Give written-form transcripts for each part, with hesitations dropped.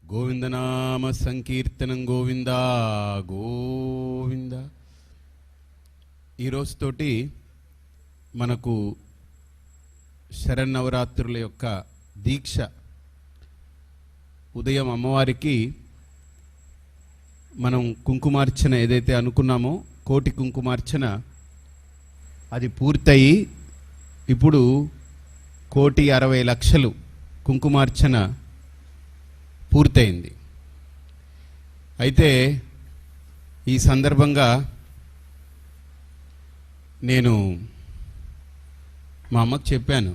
గోవిందనామ సంకీర్తనం గోవిందా గోవింద. ఈరోజుతోటి మనకు శరన్నవరాత్రుల యొక్క దీక్ష. ఉదయం అమ్మవారికి మనం కుంకుమార్చన ఏదైతే అనుకున్నామో, కోటి కుంకుమార్చన అది పూర్తయి ఇప్పుడు 1,60,00,000 కుంకుమార్చన పూర్తయింది. అయితే ఈ సందర్భంగా నేను మా అమ్మకు చెప్పాను,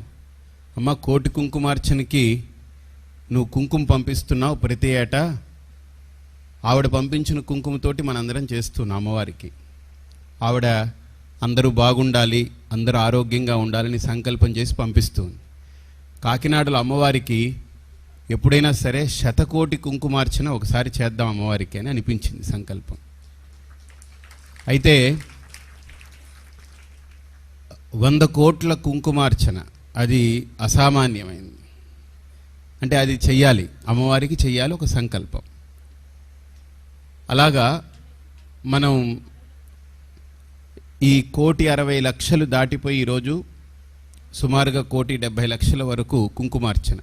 అమ్మ, కోటి కుంకుమార్చనకి నువ్వు కుంకుమ పంపిస్తున్నావు ప్రతి ఏటా. ఆవిడ పంపించిన కుంకుమతోటి మనందరం చేస్తున్నాం అమ్మవారికి. ఆవిడ అందరూ బాగుండాలి, అందరూ ఆరోగ్యంగా ఉండాలని సంకల్పం చేసి పంపిస్తుంది. కాకినాడలో అమ్మవారికి ఎప్పుడైనా సరే 100,000,000 కుంకుమార్చన ఒకసారి చేద్దాం అమ్మవారికి అని అనిపించింది సంకల్పం. అయితే 100 కోట్ల కుంకుమార్చన అది అసామాన్యమైంది. అంటే అది చెయ్యాలి, అమ్మవారికి చెయ్యాలి, ఒక సంకల్పం. అలాగా మనం ఈ 1,60,00,000 దాటిపోయి ఈరోజు సుమారుగా 1,70,00,000 వరకు కుంకుమార్చన.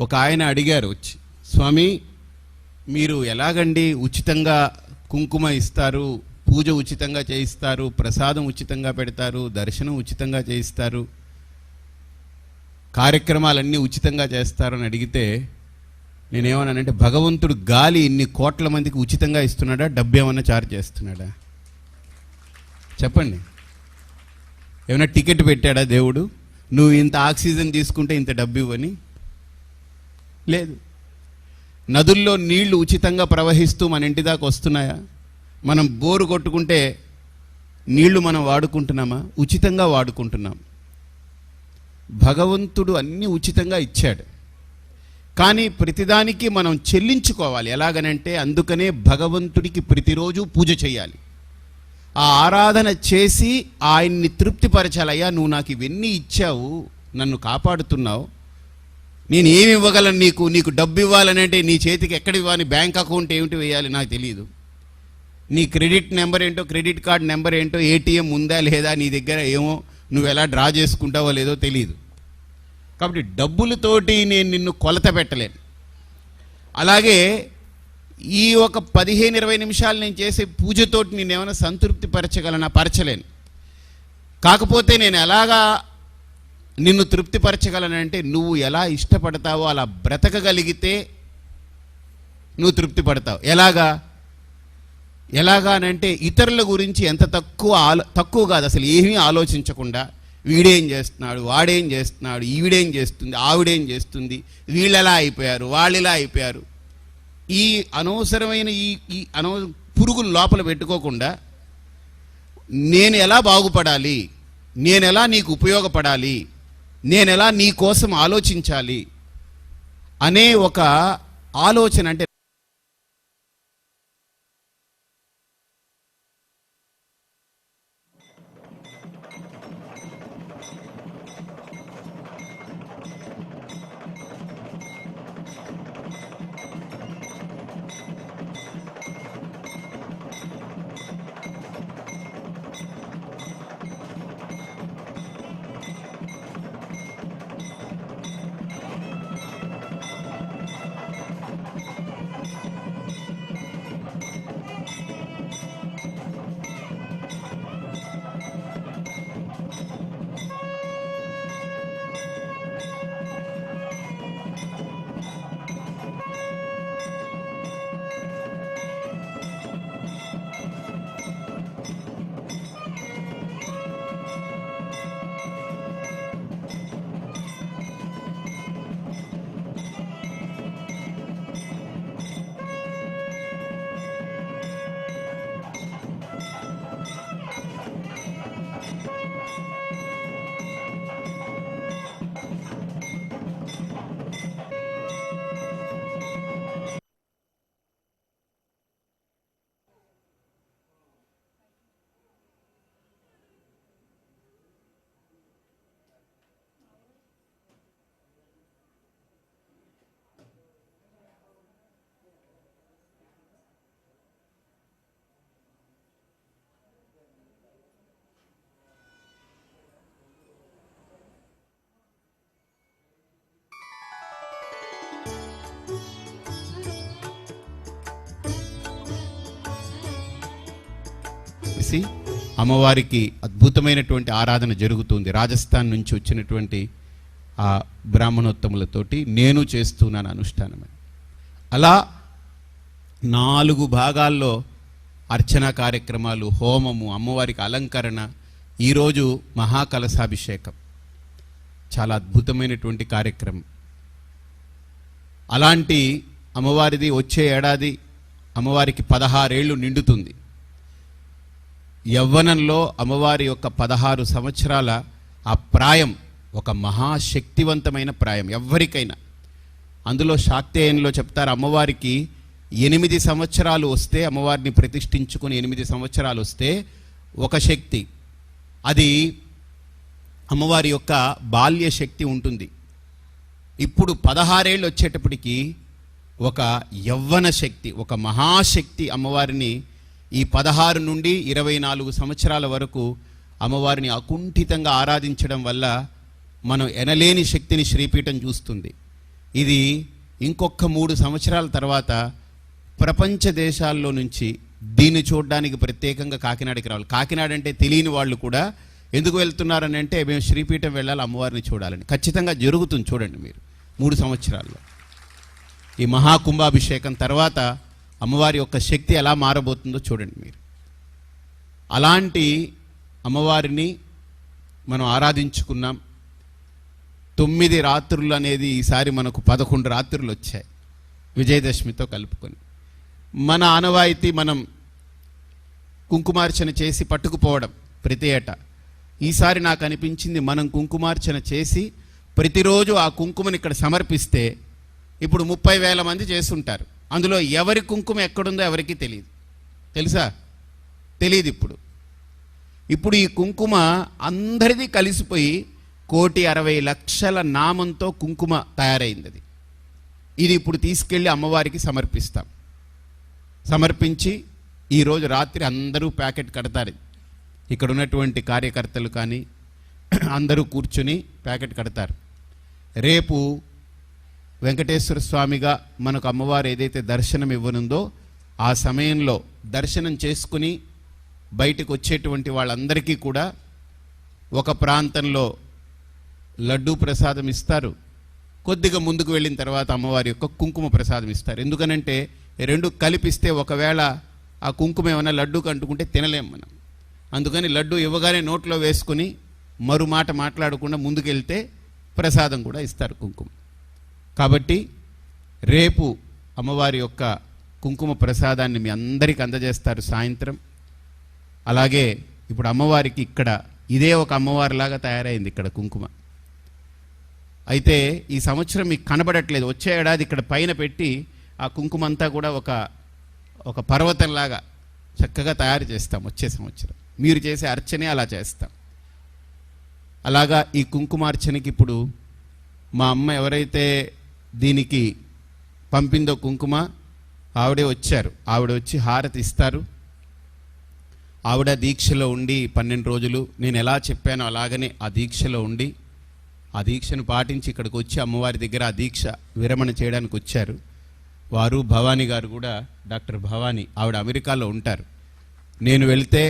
ఒక ఆయన అడిగారు వచ్చి, స్వామి మీరు ఎలాగండి ఉచితంగా కుంకుమ ఇస్తారు, పూజ ఉచితంగా చేయిస్తారు, ప్రసాదం ఉచితంగా పెడతారు, దర్శనం ఉచితంగా చేయిస్తారు, కార్యక్రమాలన్నీ ఉచితంగా చేస్తారు అని అడిగితే నేనేమన్నానంటే, భగవంతుడు గాలి ఇన్ని కోట్ల మందికి ఉచితంగా ఇస్తున్నాడా, డబ్బు ఏమన్నా చార్జ్ చేస్తున్నాడా? చెప్పండి. ఏమైనా టికెట్ పెట్టాడా దేవుడు, నువ్వు ఇంత ఆక్సిజన్ తీసుకుంటే ఇంత డబ్బు ఇవ్వని? లేదు. నదుల్లో నీళ్లు ఉచితంగా ప్రవహిస్తూ మన ఇంటి దాకా వస్తున్నాయా? మనం బోరు కొట్టుకుంటే నీళ్లు మనం వాడుకుంటున్నామా? ఉచితంగా వాడుకుంటున్నాం. భగవంతుడు అన్నీ ఉచితంగా ఇచ్చాడు, కానీ ప్రతిదానికి మనం చెల్లించుకోవాలి. ఎలాగనంటే, అందుకనే భగవంతుడికి ప్రతిరోజు పూజ చేయాలి, ఆ ఆరాధన చేసి ఆయన్ని తృప్తిపరచాలయ్యా. నువ్వు నాకు ఇవన్నీ ఇచ్చావు, నన్ను కాపాడుతున్నావు, నేను ఏమి ఇవ్వగలను నీకు? నీకు డబ్బు ఇవ్వాలనంటే నీ చేతికి ఎక్కడ ఇవ్వాలి? బ్యాంక్ అకౌంట్ ఏమిటి వేయాలి నాకు తెలియదు. నీ క్రెడిట్ నెంబర్ ఏంటో, క్రెడిట్ కార్డ్ నెంబర్ ఏంటో, ఏటీఎం ఉందా లేదా నీ దగ్గర, ఏమో నువ్వు ఎలా డ్రా చేసుకుంటావో లేదో తెలియదు. కాబట్టి డబ్బులతోటి నేను నిన్ను కొలత పెట్టలేను. అలాగే ఈ ఒక 15-20 నిమిషాలు నేను చేసే పూజతోటి నేను ఏమైనా సంతృప్తి పరచగలనా? పరచలేను. కాకపోతే నేను ఎలాగా నిన్ను తృప్తిపరచగలనంటే, నువ్వు ఎలా ఇష్టపడతావో అలా బ్రతకగలిగితే నువ్వు తృప్తి పడతావు. ఎలాగా అంటే, ఇతరుల గురించి ఎంత తక్కువ కాదు, అసలు ఏమీ ఆలోచించకుండా వీడేం చేస్తున్నాడు, వాడేం చేస్తున్నాడు, ఈవిడేం చేస్తుంది, ఆవిడేం చేస్తుంది, వీళ్ళెలా అయిపోయారు, వాళ్ళెలా అయిపోయారు, ఈ అనవసరమైన ఈ పురుగులు లోపల పెట్టుకోకుండా నేను ఎలా బాగుపడాలి, నేను ఎలా నీకు ఉపయోగపడాలి, నేను ఎలా నీ కోసం ఆలోచించాలి అనే ఒక ఆలోచన. అంటే చేసి అమ్మవారికి అద్భుతమైనటువంటి ఆరాధన జరుగుతుంది. రాజస్థాన్ నుంచి వచ్చినటువంటి ఆ బ్రాహ్మణోత్తములతోటి నేను చేస్తున్నాను అనుష్ఠానం. అలా 4 భాగాల్లో అర్చన కార్యక్రమాలు, హోమము, అమ్మవారికి అలంకరణ, ఈరోజు మహాకలశాభిషేకం, చాలా అద్భుతమైనటువంటి కార్యక్రమం. అలాంటి అమ్మవారిది వచ్చే ఏడాది అమ్మవారికి 16 ఏళ్ళు నిండుతుంది. యవ్వనంలో అమ్మవారి యొక్క 16 సంవత్సరాల ఆ ప్రాయం ఒక మహాశక్తివంతమైన ప్రాయం ఎవరికైనా. అందులో శాక్తేయంలో చెప్తారు, అమ్మవారికి 8 సంవత్సరాలు వస్తే, అమ్మవారిని ప్రతిష్ఠించుకుని 8 సంవత్సరాలు వస్తే ఒక శక్తి, అది అమ్మవారి యొక్క బాల్య శక్తి ఉంటుంది. ఇప్పుడు 16 ఏళ్ళు వచ్చేటప్పటికి ఒక యవ్వన శక్తి, ఒక మహాశక్తి అమ్మవారిని ఈ 16 నుండి 24 సంవత్సరాల వరకు అమ్మవారిని అకుంఠితంగా ఆరాధించడం వల్ల మనం ఎనలేని శక్తిని శ్రీపీఠం చూస్తుంది. ఇది ఇంకొక 3 సంవత్సరాల తర్వాత ప్రపంచ దేశాల్లో నుంచి దీన్ని చూడడానికి ప్రత్యేకంగా కాకినాడకి రావాలి. కాకినాడ అంటే తెలియని వాళ్ళు కూడా ఎందుకు వెళ్తున్నారని అంటే, మేము శ్రీపీఠం వెళ్ళాలి, అమ్మవారిని చూడాలని. ఖచ్చితంగా జరుగుతుంది, చూడండి మీరు 3 సంవత్సరాల్లో. ఈ మహాకుంభాభిషేకం తర్వాత అమ్మవారి యొక్క శక్తి ఎలా మారబోతుందో చూడండి మీరు. అలాంటి అమ్మవారిని మనం ఆరాధించుకున్నాం. 9 రాత్రులు అనేది ఈసారి మనకు 11 రాత్రులు వచ్చాయి విజయదశమితో కలుపుకొని. మన ఆనవాయితీ మనం కుంకుమార్చన చేసి పట్టుకుపోవడం ప్రతి ఏటా. ఈసారి నాకు అనిపించింది, మనం కుంకుమార్చన చేసి ప్రతిరోజు ఆ కుంకుమని ఇక్కడ సమర్పిస్తే ఇప్పుడు 30,000 మంది చేస్తుంటారు. అందులో ఎవరి కుంకుమ ఎక్కడుందో ఎవరికి తెలియదు. తెలుసా? తెలియదు. ఇప్పుడు ఈ కుంకుమ అందరిది కలిసిపోయి 1,60,00,000 నామంతో కుంకుమ తయారైంది. ఇది ఇప్పుడు తీసుకెళ్ళి అమ్మవారికి సమర్పిస్తాం. సమర్పించి ఈరోజు రాత్రి అందరూ ప్యాకెట్ కడతారు. ఇక్కడ ఉన్నటువంటి కార్యకర్తలు కానీ అందరూ కూర్చుని ప్యాకెట్ కడతారు. రేపు వెంకటేశ్వర స్వామిగా మనకు అమ్మవారు ఏదైతే దర్శనం ఇవ్వనుందో ఆ సమయంలో దర్శనం చేసుకుని బయటకు వచ్చేటువంటి వాళ్ళందరికీ కూడా ఒక ప్రాంతంలో లడ్డూ ప్రసాదం ఇస్తారు. కొద్దిగా ముందుకు వెళ్ళిన తర్వాత అమ్మవారి యొక్క కుంకుమ ప్రసాదం ఇస్తారు. ఎందుకనంటే 2 కలిపిస్తే ఒకవేళ ఆ కుంకుమ ఏమైనా లడ్డూకి అంటుకుంటే తినలేం మనం. అందుకని లడ్డూ ఇవ్వగానే నోట్లో వేసుకుని మరో మాట మాట్లాడకుండా ముందుకెళ్తే ప్రసాదం కూడా ఇస్తారు, కుంకుమ. కాబట్టి రేపు అమ్మవారి యొక్క కుంకుమ ప్రసాదాన్ని మీ అందరికీ అందజేస్తారు సాయంత్రం. అలాగే ఇప్పుడు అమ్మవారికి ఇక్కడ ఇదే ఒక అమ్మవారిలాగా తయారైంది ఇక్కడ కుంకుమ. అయితే ఈ సంవత్సరం మీకు కనబడట్లేదు. వచ్చే ఏడాది ఇక్కడ పైన పెట్టి ఆ కుంకుమ అంతా కూడా ఒక పర్వతంలాగా చక్కగా తయారు చేస్తాం. వచ్చే సంవత్సరం మీరు చేసే అర్చనే అలా చేస్తాం. అలాగా ఈ కుంకుమార్చనకి ఇప్పుడు మా అమ్మ ఎవరైతే దీనికి పంపిందో కుంకుమ, ఆవిడే వచ్చారు. ఆవిడ వచ్చి హారతి ఇస్తారు. ఆవిడ దీక్షలో ఉండి 12 రోజులు నేను ఎలా చెప్పానో అలాగనే ఆ దీక్షలో ఉండి ఆ దీక్షను పాటించి ఇక్కడికి వచ్చి అమ్మవారి దగ్గర ఆ దీక్ష విరమణ చేయడానికి వచ్చారు. వారు భవానీ గారు కూడా, డాక్టర్ భవానీ, ఆవిడ అమెరికాలో ఉంటారు. నేను వెళ్తే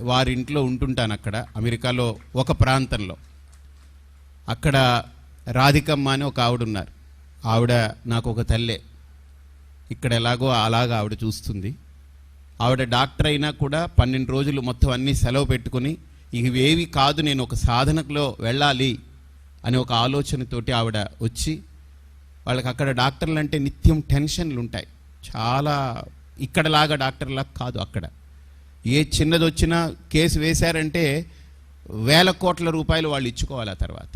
వారింట్లో ఉంటుంటాను అక్కడ అమెరికాలో ఒక ప్రాంతంలో. అక్కడ రాధికమ్మ అని ఒక ఆవిడ ఉన్నారు. ఆవిడ నాకు ఒక తల్లే. ఇక్కడ ఎలాగో అలాగా ఆవిడ చూస్తుంది. ఆవిడ డాక్టర్ అయినా కూడా 12 రోజులు మొత్తం అన్నీ సెలవు పెట్టుకుని ఇవేవి కాదు, నేను ఒక సాధనలో వెళ్ళాలి అని ఒక ఆలోచనతోటి ఆవిడ వచ్చి, వాళ్ళకి అక్కడ డాక్టర్లు అంటే నిత్యం టెన్షన్లు ఉంటాయి చాలా. ఇక్కడలాగా డాక్టర్లాగా కాదు. అక్కడ ఏ చిన్నది వచ్చినా కేసు వేశారంటే వేల కోట్ల రూపాయలు వాళ్ళు ఇచ్చుకోవాలి. ఆ తర్వాత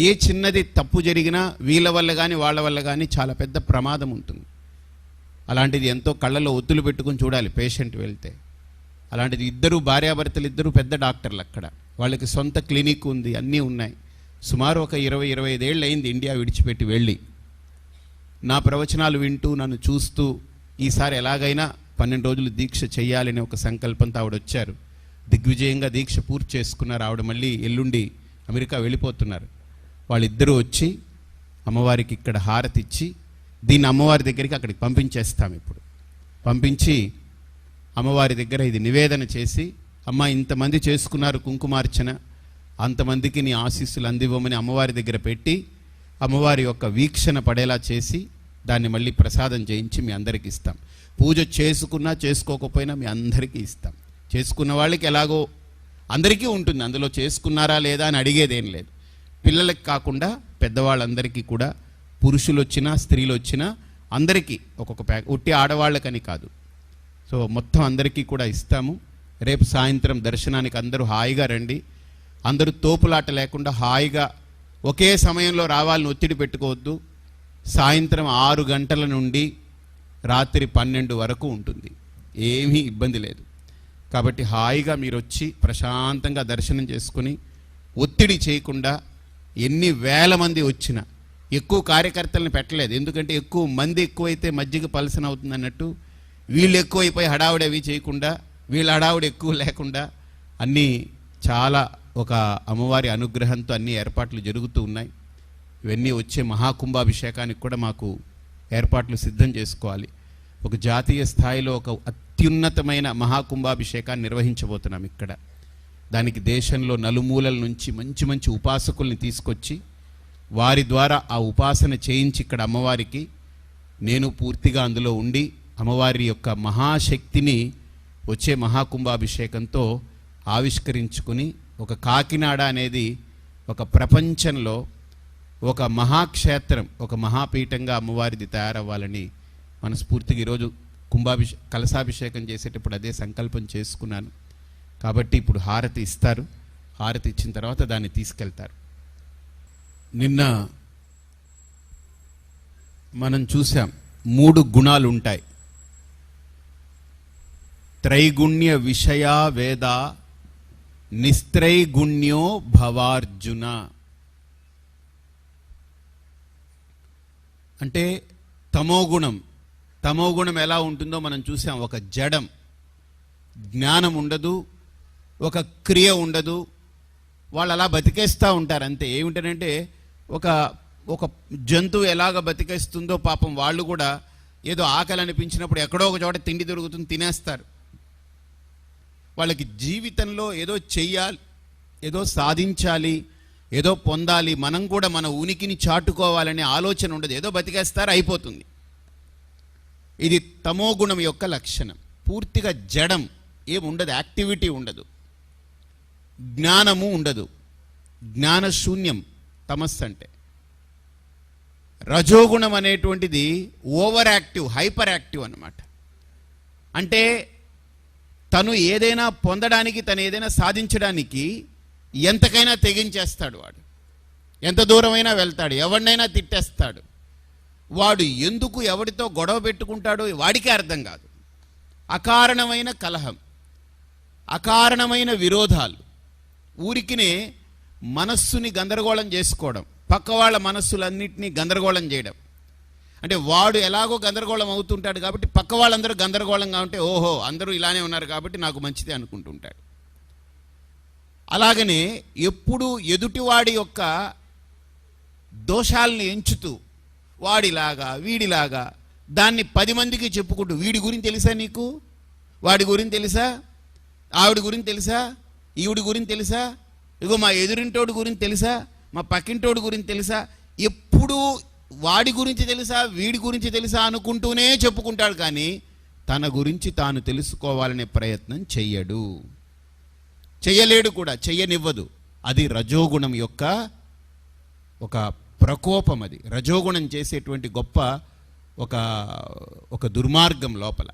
ఏ చిన్నది తప్పు జరిగినా వీళ్ళ వల్ల కానీ వాళ్ళ వల్ల కానీ చాలా పెద్ద ప్రమాదం ఉంటుంది. అలాంటిది ఎంతో కళ్ళలో ఒత్తులు పెట్టుకుని చూడాలి పేషెంట్ వెళ్తే. అలాంటిది ఇద్దరు భార్యాభర్తలు, ఇద్దరు పెద్ద డాక్టర్లు అక్కడ. వాళ్ళకి సొంత క్లినిక్ ఉంది, అన్నీ ఉన్నాయి. సుమారు ఒక 20-25 ఏళ్ళు అయింది ఇండియా విడిచిపెట్టి వెళ్ళి. నా ప్రవచనాలు వింటూ నన్ను చూస్తూ ఈసారి ఎలాగైనా 12 రోజులు దీక్ష చెయ్యాలని ఒక సంకల్పంతో ఆవిడ వచ్చారు. దిగ్విజయంగా దీక్ష పూర్తి చేసుకున్నారు. ఆవిడ మళ్ళీ ఎల్లుండి అమెరికా వెళ్ళిపోతున్నారు. వాళ్ళిద్దరూ వచ్చి అమ్మవారికి ఇక్కడ హారతి ఇచ్చి దీన్ని అమ్మవారి దగ్గరికి అక్కడికి పంపించేస్తాం. ఇప్పుడు పంపించి అమ్మవారి దగ్గర ఇది నివేదన చేసి, అమ్మ ఇంతమంది చేసుకున్నారు కుంకుమార్చన, అంతమందికి నీ ఆశీస్సులు అందివ్వమని అమ్మవారి దగ్గర పెట్టి, అమ్మవారి యొక్క వీక్షణ పడేలా చేసి దాన్ని మళ్ళీ ప్రసాదం చేయించి మీ అందరికీ ఇస్తాం. పూజ చేసుకున్నా చేసుకోకపోయినా మీ అందరికీ ఇస్తాం. చేసుకున్న వాళ్ళకి ఎలాగో అందరికీ ఉంటుంది, అందులో చేసుకున్నారా లేదా అని అడిగేదేం లేదు. పిల్లలకి కాకుండా పెద్దవాళ్ళందరికీ కూడా, పురుషులు వచ్చినా స్త్రీలు వచ్చినా అందరికీ ఒక్కొక్క ప్యాక్, ఉట్టి ఆడవాళ్ళకని కాదు. సో మొత్తం అందరికీ కూడా ఇస్తాము. రేపు సాయంత్రం దర్శనానికి అందరూ హాయిగా రండి. అందరూ తోపులాట లేకుండా హాయిగా ఒకే సమయంలో రావాలని ఒత్తిడి పెట్టుకోవద్దు. సాయంత్రం 6 గంటల నుండి రాత్రి 12 వరకు ఉంటుంది, ఏమీ ఇబ్బంది లేదు. కాబట్టి హాయిగా మీరు వచ్చి ప్రశాంతంగా దర్శనం చేసుకుని ఒత్తిడి చేయకుండా, ఎన్ని వేల మంది వచ్చినా, ఎక్కువ కార్యకర్తలను పెట్టలేదు, ఎందుకంటే ఎక్కువ మంది ఎక్కువైతే మజ్జిగ పలసన అవుతుంది అన్నట్టు, వీళ్ళు ఎక్కువైపోయి హడావుడి అవి చేయకుండా, వీళ్ళ హడావుడి ఎక్కువ లేకుండా అన్నీ చాలా ఒక అమ్మవారి అనుగ్రహంతో అన్ని ఏర్పాట్లు జరుగుతూ ఉన్నాయి. ఇవన్నీ వచ్చే మహాకుంభాభిషేకానికి కూడా మాకు ఏర్పాట్లు సిద్ధం చేసుకోవాలి. ఒక జాతీయ స్థాయిలో ఒక అత్యున్నతమైన మహాకుంభాభిషేకాన్ని నిర్వహించబోతున్నాం ఇక్కడ. దానికి దేశంలో నలుమూలల నుంచి మంచి మంచి ఉపాసకుల్ని తీసుకొచ్చి వారి ద్వారా ఆ ఉపాసన చేయించి ఇక్కడ అమ్మవారికి నేను పూర్తిగా అందులో ఉండి అమ్మవారి యొక్క మహాశక్తిని వచ్చే మహాకుంభాభిషేకంతో ఆవిష్కరించుకుని, ఒక కాకినాడ అనేది ఒక ప్రపంచంలో ఒక మహాక్షేత్రం, ఒక మహాపీఠంగా అమ్మవారిది తయారవ్వాలని మనస్ఫూర్తిగా ఈరోజు కలశాభిషేకం చేసేటప్పుడు అదే సంకల్పం చేసుకున్నాను. కాబట్టి ఇప్పుడు హారతి ఇస్తారు. హారతి ఇచ్చిన తర్వాత దాన్ని తీసుకెళ్తారు. నిన్న మనం చూసాం 3 గుణాలు ఉంటాయి. త్రైగుణ్య విషయ వేద నిస్త్రైగుణ్యో భవార్జున. అంటే తమోగుణం ఎలా ఉంటుందో మనం చూసాం. ఒక జడం, జ్ఞానం ఉండదు, ఒక క్రియ ఉండదు, వాళ్ళు అలా బతికేస్తూ ఉంటారు అంతే. ఏమిటంటే ఒక జంతువు ఎలాగ బతికేస్తుందో పాపం వాళ్ళు కూడా ఏదో ఆకలి అనిపించినప్పుడు ఎక్కడో ఒక చోట తిండి దొరుకుతుంది, తినేస్తారు. వాళ్ళకి జీవితంలో ఏదో చెయ్యాలి, ఏదో సాధించాలి, ఏదో పొందాలి, మనం కూడా మన ఉనికిని చాటుకోవాలనే ఆలోచన ఉండదు. ఏదో బతికేస్తారు, అయిపోతుంది. ఇది తమోగుణం యొక్క లక్షణం. పూర్తిగా జడం, ఏముండదు, యాక్టివిటీ ఉండదు, జ్ఞానము ఉండదు, జ్ఞానశూన్యం తమస్సు అంటే. రజోగుణం అనేటువంటిది ఓవర్ యాక్టివ్, హైపర్ యాక్టివ్ అన్నమాట. అంటే తను ఏదైనా పొందడానికి, తను ఏదైనా సాధించడానికి ఎంతకైనా తెగించేస్తాడు. వాడు ఎంత దూరమైనా వెళ్తాడు, ఎవరినైనా తిట్టేస్తాడు. వాడు ఎందుకు ఎవడితో గొడవ పెట్టుకుంటాడో వాడికే అర్థం కాదు. అకారణమైన కలహం, అకారణమైన విరోధాలు, ఊరికినే మనస్సుని గందరగోళం చేసుకోవడం, పక్క వాళ్ళ మనస్సులన్నింటినీ గందరగోళం చేయడం. అంటే వాడు ఎలాగో గందరగోళం అవుతుంటాడు కాబట్టి పక్క వాళ్ళందరూ గందరగోళంగా ఉంటే ఓహో అందరూ ఇలానే ఉన్నారు కాబట్టి నాకు మంచిదే అనుకుంటుంటాడు. అలాగనే ఎప్పుడు ఎదుటివాడి యొక్క దోషాలని ఎంచుతూ వాడిలాగా వీడిలాగా దాన్ని 10 మందికి చెప్పుకుంటూ, వీడి గురించి తెలుసా నీకు, వాడి గురించి తెలుసా, ఆవిడ గురించి తెలుసా, ఈవిడి గురించి తెలుసా, ఇగో మా ఎదురింటోడి గురించి తెలుసా, మా పక్కింటోడి గురించి తెలుసా, ఎప్పుడు వాడి గురించి తెలుసా వీడి గురించి తెలుసా అనుకుంటూనే చెప్పుకుంటాడు. కానీ తన గురించి తాను తెలుసుకోవాలనే ప్రయత్నం చెయ్యలేడు కూడా, చెయ్యనివ్వదు. అది రజోగుణం యొక్క ఒక ప్రకోపం. అది రజోగుణం చేసేటువంటి గొప్ప ఒక దుర్మార్గం లోపల.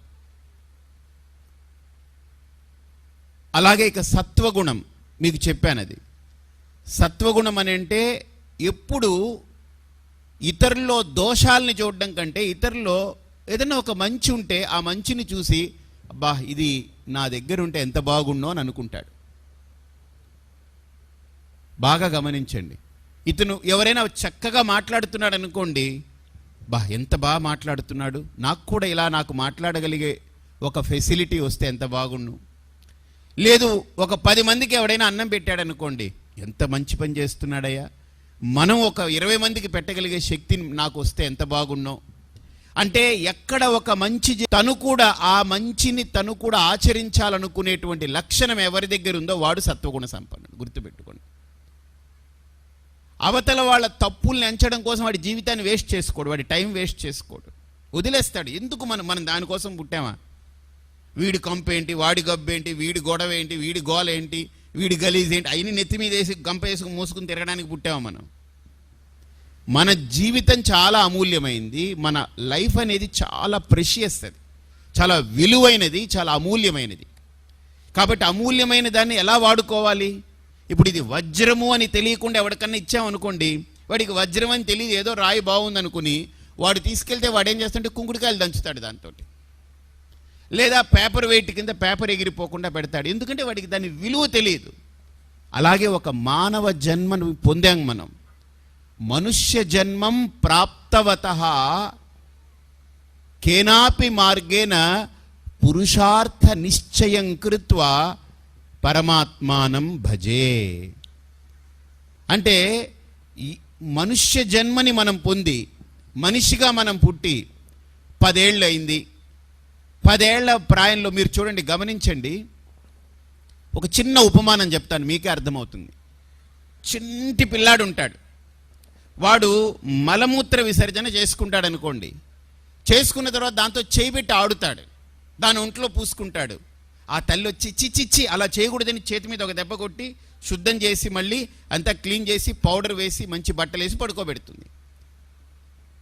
అలాగే ఇక సత్వగుణం మీకు చెప్పాను. అది సత్వగుణం అని అంటే ఎప్పుడు ఇతరుల్లో దోషాలని చూడడం కంటే ఇతరుల్లో ఏదైనా ఒక మంచి ఉంటే ఆ మంచిని చూసి అబ్బా ఇది నా దగ్గర ఉంటే ఎంత బాగుండో అని అనుకుంటాడు. బాగా గమనించండి. ఇతను ఎవరైనా చక్కగా మాట్లాడుతున్నాడు అనుకోండి, బా ఎంత బాగా మాట్లాడుతున్నాడు, నాకు కూడా ఇలా నాకు మాట్లాడగలిగే ఒక ఫెసిలిటీ వస్తే ఎంత బాగుండు. లేదు ఒక 10 మందికి ఎవడైనా అన్నం పెట్టాడు అనుకోండి, ఎంత మంచి పని చేస్తున్నాడయ్యా, మనం ఒక 20 మందికి పెట్టగలిగే శక్తిని నాకు వస్తే ఎంత బాగున్నో. అంటే ఎక్కడ ఒక మంచి తను కూడా ఆ మంచిని తను కూడా ఆచరించాలనుకునేటువంటి లక్షణం ఎవరి దగ్గర ఉందో వాడు సత్వగుణ సంపన్నుడు. గుర్తుపెట్టుకోండి. అవతల వాళ్ళ తప్పుల్ని ఎంచడం కోసం వాడి జీవితాన్ని వేస్ట్ చేసుకోడు, వాడి టైం వేస్ట్ చేసుకోడు, వదిలేస్తాడు. ఎందుకు మనం దానికోసం పుట్టామా? వీడి కంపేంటి, వాడి గబ్బేంటి, వీడి గొడవ ఏంటి, వీడి గోల ఏంటి, వీడి గలీజ్ ఏంటి, అయినా నెత్తి మీద వేసి గంప వేసుకుని మూసుకుని తిరగడానికి పుట్టామా మనం? మన జీవితం చాలా అమూల్యమైంది. మన లైఫ్ అనేది చాలా ప్రెషియస్, అది చాలా విలువైనది, చాలా అమూల్యమైనది. కాబట్టి అమూల్యమైన దాన్ని ఎలా వాడుకోవాలి? ఇప్పుడు ఇది వజ్రము అని తెలియకుండా ఎవరికన్నా ఇచ్చామనుకోండి, వాడికి వజ్రం అని తెలియదు, ఏదో రాయి బాగుంది అనుకుని వాడు తీసుకెళ్తే వాడు ఏం చేస్తుంటే కుంకుడికాయలు దంచుతాడు దాంతో, లేదా పేపర్ వెయిట్ కింద పేపర్ ఎగిరిపోకుండా పెడతాడు. ఎందుకంటే వాడికి దాని విలువ తెలియదు. అలాగే ఒక మానవ జన్మను పొందాం మనం. మనుష్య జన్మం ప్రాప్తవతః కేనాపి మార్గేణ పురుషార్థ నిశ్చయం కృత్వా పరమాత్మానం భజే. అంటే మనుష్య జన్మని మనం పొంది మనిషిగా మనం పుట్టి 10 ఏళ్ళు అయింది. 10 ఏళ్ల ప్రాయంలో మీరు చూడండి, గమనించండి. ఒక చిన్న ఉపమానం చెప్తాను, మీకే అర్థమవుతుంది. చిన్న పిల్లాడు ఉంటాడు, వాడు మలమూత్ర విసర్జన చేసుకుంటాడు అనుకోండి. చేసుకున్న తర్వాత దాంతో చేయి పెట్టి ఆడుతాడు, దాని ఒంట్లో పూసుకుంటాడు. ఆ తల్లి వచ్చి చిచ్చిచ్చి అలా చేయకూడదని చేతి మీద ఒక దెబ్బ కొట్టి శుద్ధం చేసి మళ్ళీ అంతా క్లీన్ చేసి పౌడర్ వేసి మంచి బట్టలు వేసి పడుకోబెడుతుంది.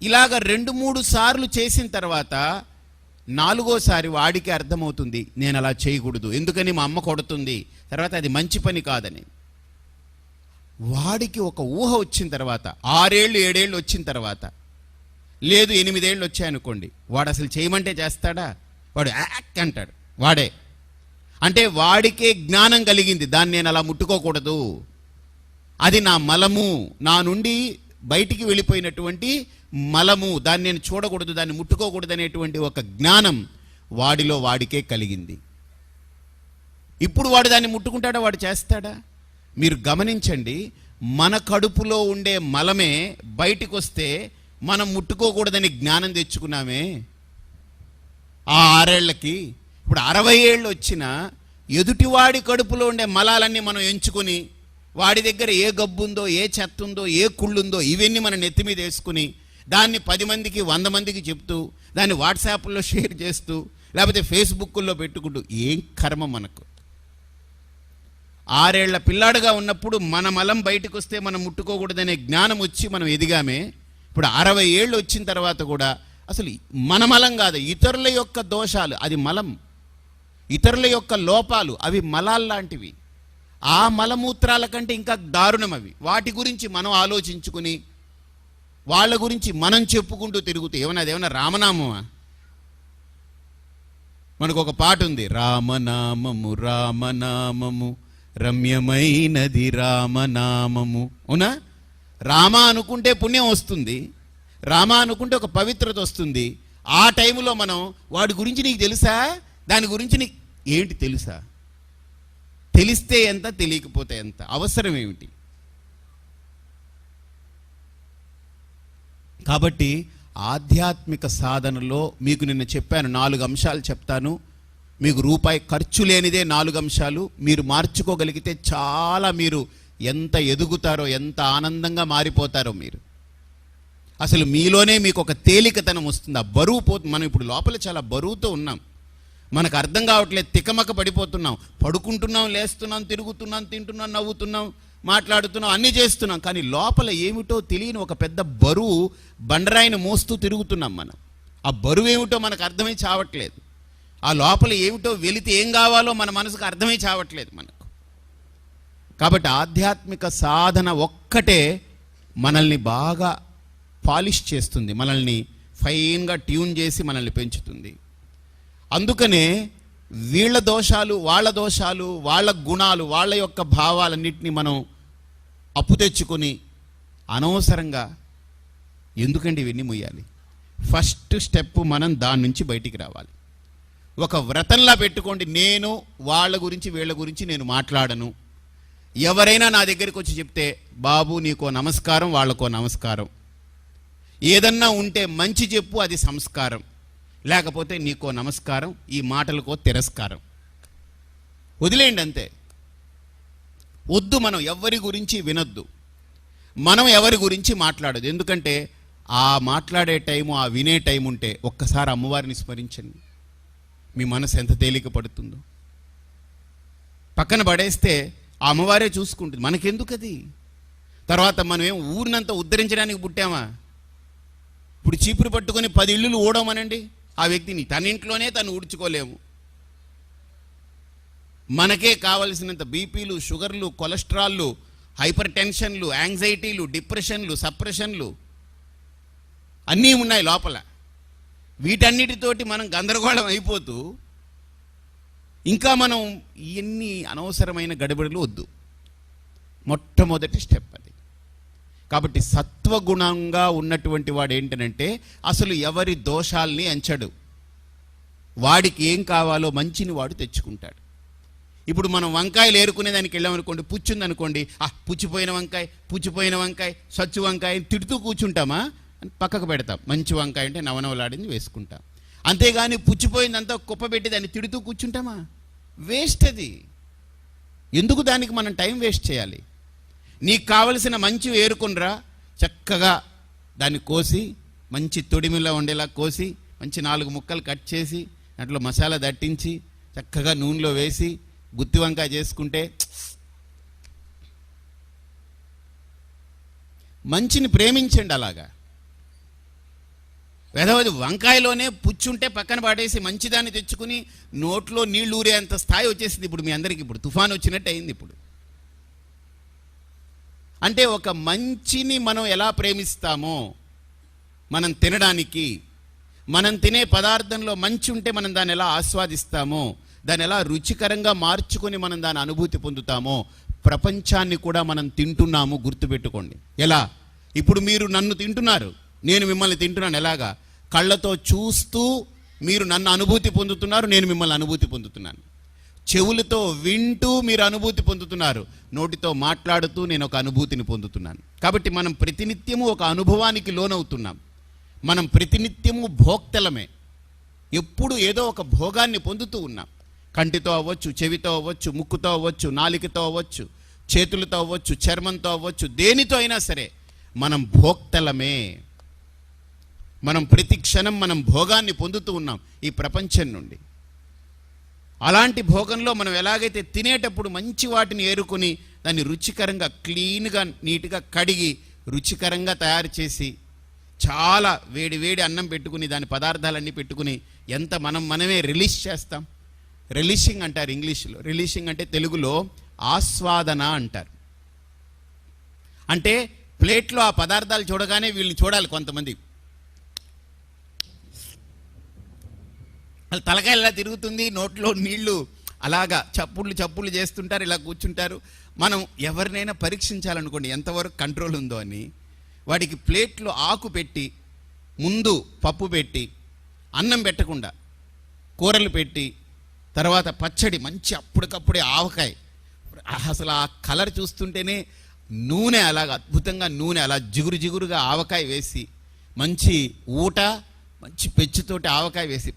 ఇలాగ 2-3 సార్లు చేసిన తర్వాత 4వసారి వాడికి అర్థమవుతుంది, నేను అలా చేయకూడదు, ఎందుకని మా అమ్మ కొడుతుంది, తర్వాత అది మంచి పని కాదని. వాడికి ఒక ఊహ వచ్చిన తర్వాత 6 ఏళ్ళు 7 ఏళ్ళు వచ్చిన తర్వాత, లేదు 8 ఏళ్ళు వచ్చాయనుకోండి, వాడు అసలు చేయమంటే చేస్తాడా? వాడు యాక్ అంటాడు. వాడే అంటే వాడికే జ్ఞానం కలిగింది, దాన్ని నేను అలా ముట్టుకోకూడదు, అది నా మలము, నా నుండి బయటికి వెళ్ళిపోయినటువంటి మలము, దాన్ని నేను చూడకూడదు, దాన్ని ముట్టుకోకూడదు అనేటువంటి ఒక జ్ఞానం వాడిలో వాడికే కలిగింది. ఇప్పుడు వాడు దాన్ని ముట్టుకుంటాడా? వాడు చేస్తాడా? మీరు గమనించండి, మన కడుపులో ఉండే మలమే బయటికి వస్తే మనం ముట్టుకోకూడదని జ్ఞానం తెచ్చుకున్నామే ఆ 6 ఏళ్లకి. ఇప్పుడు 60 ఏళ్ళు వచ్చినా ఎదుటివాడి కడుపులో ఉండే మలాలన్నీ మనం ఎంచుకుని, వాడి దగ్గర ఏ గబ్బు ఉందో, ఏ చెత్త ఉందో, ఏ కుళ్ళుందో ఇవన్నీ మన నెత్తి మీద వేసుకుని దాన్ని 10 మందికి 100 మందికి చెప్తూ, దాన్ని వాట్సాప్లో షేర్ చేస్తూ, లేకపోతే ఫేస్బుక్లో పెట్టుకుంటూ, ఏం కర్మ మనకు. 6 ఏళ్ల పిల్లాడుగా ఉన్నప్పుడు మన మలం బయటకు వస్తే మనం ముట్టుకోకూడదనే జ్ఞానం వచ్చి మనం ఎదిగామే. ఇప్పుడు 60 ఏళ్ళు వచ్చిన తర్వాత కూడా అసలు మన మలం కాదు, ఇతరుల యొక్క దోషాలు, అది మలం, ఇతరుల యొక్క లోపాలు అవి మలాల్లాంటివి. ఆ మలమూత్రాల కంటే ఇంకా దారుణం అవి. వాటి గురించి మనం ఆలోచించుకుని వాళ్ళ గురించి మనం చెప్పుకుంటూ తిరుగుతూ అదేమన్నా రామనామమా? మనకు ఒక పాట ఉంది, రామనామము రామనామము రమ్యమైనది రామనామము. అవునా? రామ అనుకుంటే పుణ్యం వస్తుంది, రామ అనుకుంటే ఒక పవిత్రత వస్తుంది. ఆ టైంలో మనం వాడి గురించి నీకు తెలుసా, దాని గురించి నీకు ఏంటి తెలుసా, తెలిస్తే ఎంత, తెలియకపోతే ఎంత, అవసరం ఏమిటి? కాబట్టి ఆధ్యాత్మిక సాధనలో మీకు నిన్న చెప్పాను, 4 అంశాలు చెప్తాను. మీకు రూపాయి ఖర్చు లేనిదే 4 అంశాలు. మీరు మార్చుకోగలిగితే చాలా మీరు ఎంత ఎదుగుతారో, ఎంత ఆనందంగా మారిపోతారో. మీరు అసలు మీలోనే మీకు ఒక తేలికతనం వస్తుంది, ఆ బరువు పోతుంది. మనం ఇప్పుడు లోపల చాలా బరువుతో ఉన్నాం, మనకు అర్థం కావట్లేదు, తికమక పడిపోతున్నాం, పడుకుంటున్నాం, లేస్తున్నాం, తిరుగుతున్నాం, తింటున్నాం, నవ్వుతున్నాం, మాట్లాడుతున్నాం, అన్నీ చేస్తున్నాం, కానీ లోపల ఏమిటో తెలియని ఒక పెద్ద బరువు బండరాయిని మోస్తూ తిరుగుతున్నాం మనం. ఆ బరువు ఏమిటో మనకు అర్థమై చావట్లేదు, ఆ లోపల ఏమిటో వెలితే ఏం కావాలో మన మనసుకు అర్థమై చావట్లేదు మనకు. కాబట్టి ఆధ్యాత్మిక సాధన ఒక్కటే మనల్ని బాగా పాలిష్ చేస్తుంది, మనల్ని ఫైన్గా ట్యూన్ చేసి మనల్ని పెంచుతుంది. అందుకనే వీళ్ళ దోషాలు, వాళ్ళ దోషాలు, వాళ్ళ గుణాలు, వాళ్ళ యొక్క భావాలన్నింటినీ మనం అప్పు తెచ్చుకొని అనవసరంగా ఎందుకండి ఇవన్నీ మొయ్యాలి? ఫస్ట్ స్టెప్ మనం దాని నుంచి బయటికి రావాలి. ఒక వ్రతంలా పెట్టుకోండి, నేను వాళ్ళ గురించి వీళ్ళ గురించి నేను మాట్లాడను. ఎవరైనా నా దగ్గరికి వచ్చి చెప్తే, బాబు నీకో నమస్కారం, వాళ్ళకో నమస్కారం, ఏదన్నా ఉంటే మంచి చెప్పు, అది సంస్కారం. లేకపోతే నీకో నమస్కారం, ఈ మాటలకో తిరస్కారం. వదిలేయండి అంతే. వద్దు, మనం ఎవరి గురించి వినొద్దు, మనం ఎవరి గురించి మాట్లాడదు. ఎందుకంటే ఆ మాట్లాడే టైము, ఆ వినే టైం ఉంటే ఒక్కసారి అమ్మవారిని స్మరించండి, మీ మనసు ఎంత తేలిక పడుతుందో. పక్కన పడేస్తే ఆ అమ్మవారే చూసుకుంటుంది, మనకెందుకు అది. తర్వాత మనం ఏం ఊరినంతా ఉద్ధరించడానికి పుట్టామా? ఇప్పుడు చీపురు పట్టుకొని 10 ఇళ్ళు ఊడమనండి, ఆ వ్యక్తిని తన ఇంట్లోనే తను ఊడ్చుకోలేము. మనకే కావలసినంత బీపీలు, షుగర్లు, కొలెస్ట్రాల్లు, హైపర్ టెన్షన్లు, యాంగ్జైటీలు, డిప్రెషన్లు, సప్రెషన్లు అన్నీ ఉన్నాయి లోపల. వీటన్నిటితోటి మనం గందరగోళం అయిపోతూ ఇంకా మనం ఇన్ని అనవసరమైన గడబడులు వద్దు. మొట్టమొదటి స్టెప్ అది. కాబట్టి సత్వగుణంగా ఉన్నటువంటి వాడు ఏంటనంటే అసలు ఎవరి దోషాల్ని ఎంచడు, వాడికి ఏం కావాలో మంచిని వాడు తెచ్చుకుంటాడు. ఇప్పుడు మనం వంకాయలు ఏరుకునే దానికి వెళ్ళామనుకోండి, పుచ్చుందనుకోండి, పుచ్చిపోయిన వంకాయ, స్వచ్ఛ వంకాయ తిడుతూ కూర్చుంటామా? పక్కకు పెడతాం. మంచి వంకాయ అంటే నవనవలాడింది వేసుకుంటాం. అంతేగాని పుచ్చిపోయిందంతా కుప్పబెట్టి దాన్ని తిడుతూ కూర్చుంటామా? వేస్ట్ అది. ఎందుకు దానికి మనం టైం వేస్ట్ చేయాలి? నీకు కావలసిన మంచి ఏరుకునిరా, చక్కగా దాన్ని కోసి మంచి తొడిమిలో ఉండేలా కోసి మంచి 4 ముక్కలు కట్ చేసి దాంట్లో మసాలా దట్టించి చక్కగా నూనెలో వేసి గుత్తి వంకాయ చేసుకుంటే మంచిని ప్రేమించండి. అలాగా వెధవది వంకాయలోనే పుచ్చుంటే పక్కన పాడేసి మంచిదాన్ని తెచ్చుకుని నోట్లో నీళ్లు ఊరేంత స్థాయి వచ్చేసింది ఇప్పుడు మీ అందరికీ. ఇప్పుడు తుఫాను వచ్చినట్టు అయింది. ఇప్పుడు అంటే ఒక మంచిని మనం ఎలా ప్రేమిస్తామో, మనం తినడానికి, మనం తినే పదార్థంలో మంచి ఉంటే మనం దాన్ని ఎలా ఆస్వాదిస్తామో, దాన్ని ఎలా రుచికరంగా మార్చుకొని మనం దాని అనుభూతి పొందుతామో, ప్రపంచాన్ని కూడా మనం తింటున్నాము. గుర్తుపెట్టుకోండి. ఎలా? ఇప్పుడు మీరు నన్ను తింటున్నారు, నేను మిమ్మల్ని తింటున్నాను. ఎలాగా? కళ్ళతో చూస్తూ మీరు నన్ను అనుభూతి పొందుతున్నారు, నేను మిమ్మల్ని అనుభూతి పొందుతున్నాను. చెవులతో వింటూ మీరు అనుభూతి పొందుతున్నారు, నోటితో మాట్లాడుతూ నేను ఒక అనుభూతిని పొందుతున్నాను. కాబట్టి మనం ప్రతినిత్యము ఒక అనుభవానికి లోనవుతున్నాం. మనం ప్రతినిత్యము భోక్తలమే. ఎప్పుడు ఏదో ఒక భోగాన్ని పొందుతూ ఉన్నాం. కంటితో అవ్వచ్చు, చెవితో అవ్వచ్చు, ముక్కుతో అవ్వచ్చు, నాలికతో అవ్వచ్చు, చేతులతో అవ్వచ్చు, చర్మంతో అవ్వచ్చు, దేనితో అయినా సరే మనం భోక్తలమే. మనం ప్రతి క్షణం మనం భోగాన్ని పొందుతూ ఉన్నాం ఈ ప్రపంచం నుండి. అలాంటి భోగంలో మనం ఎలాగైతే తినేటప్పుడు మంచి వాటిని ఏరుకొని దాన్ని రుచికరంగా, క్లీన్గా, నీట్గా కడిగి రుచికరంగా తయారు చేసి చాలా వేడి వేడి అన్నం పెట్టుకుని దాని పదార్థాలన్నీ పెట్టుకుని ఎంత మనమే రిలీజ్ చేస్తాం. రిలీషింగ్ అంటారు ఇంగ్లీష్లో. రిలీషింగ్ అంటే తెలుగులో ఆస్వాదన అంటారు. అంటే ప్లేట్లో ఆ పదార్థాలు చూడగానే వీళ్ళని చూడాలి. కొంతమంది వాళ్ళ తలకాయ ఇలా తిరుగుతుంది, నోట్లో నీళ్లు అలాగా చప్పుళ్ళు చేస్తుంటారు, ఇలా కూర్చుంటారు. మనం ఎవరినైనా పరీక్షించాలనుకోండి ఎంతవరకు కంట్రోల్ ఉందో అని, వాడికి ప్లేట్లో ఆకు పెట్టి, ముందు పప్పు పెట్టి, అన్నం పెట్టకుండా కూరలు పెట్టి, తర్వాత పచ్చడి, మంచి అప్పటికప్పుడే ఆవకాయ, అసలు ఆ కలర్ చూస్తుంటేనే నూనె అలాగా అద్భుతంగా నూనె అలా జిగురుగా ఆవకాయ వేసి, మంచి ఊట, మంచి పెచ్చుతోటి ఆవకాయ వేసి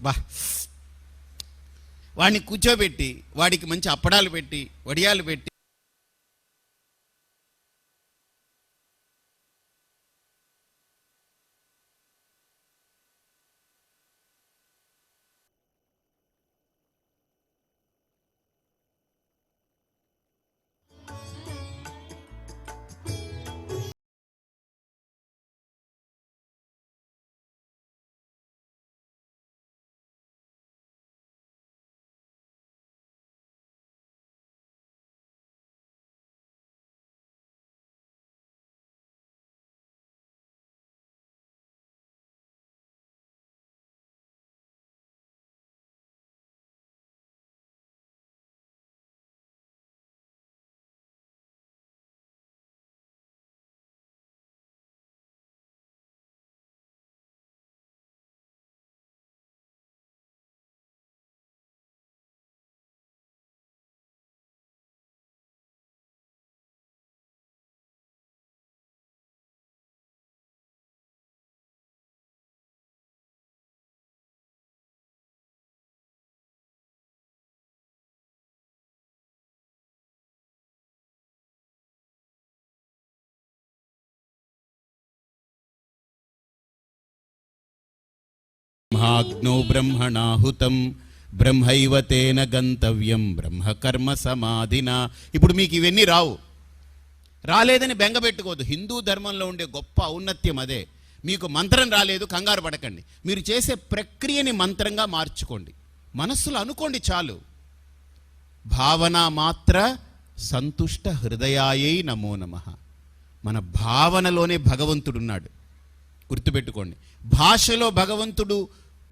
వాడిని కూర్చోబెట్టి, వాడికి మంచి అప్పడాలు పెట్టి, వడియాలు పెట్టి, బ్రహ్మాగ్నో బ్రహ్మణాహుతం బ్రహ్మైవ తేన గంతవ్యం బ్రహ్మకర్మ సమాధినా. ఇప్పుడు మీకు ఇవన్నీ రాలేదని బెంగపెట్టుకోవద్దు. హిందూ ధర్మంలో ఉండే గొప్ప ఔన్నత్యం అదే. మీకు మంత్రం రాలేదు, కంగారు పడకండి. మీరు చేసే ప్రక్రియని మంత్రంగా మార్చుకోండి. మనస్సులో అనుకోండి చాలు. భావన మాత్ర సంతుష్ట హృదయాయై నమో నమః. మన భావనలోనే భగవంతుడున్నాడు, గుర్తుపెట్టుకోండి. భాషలో భగవంతుడు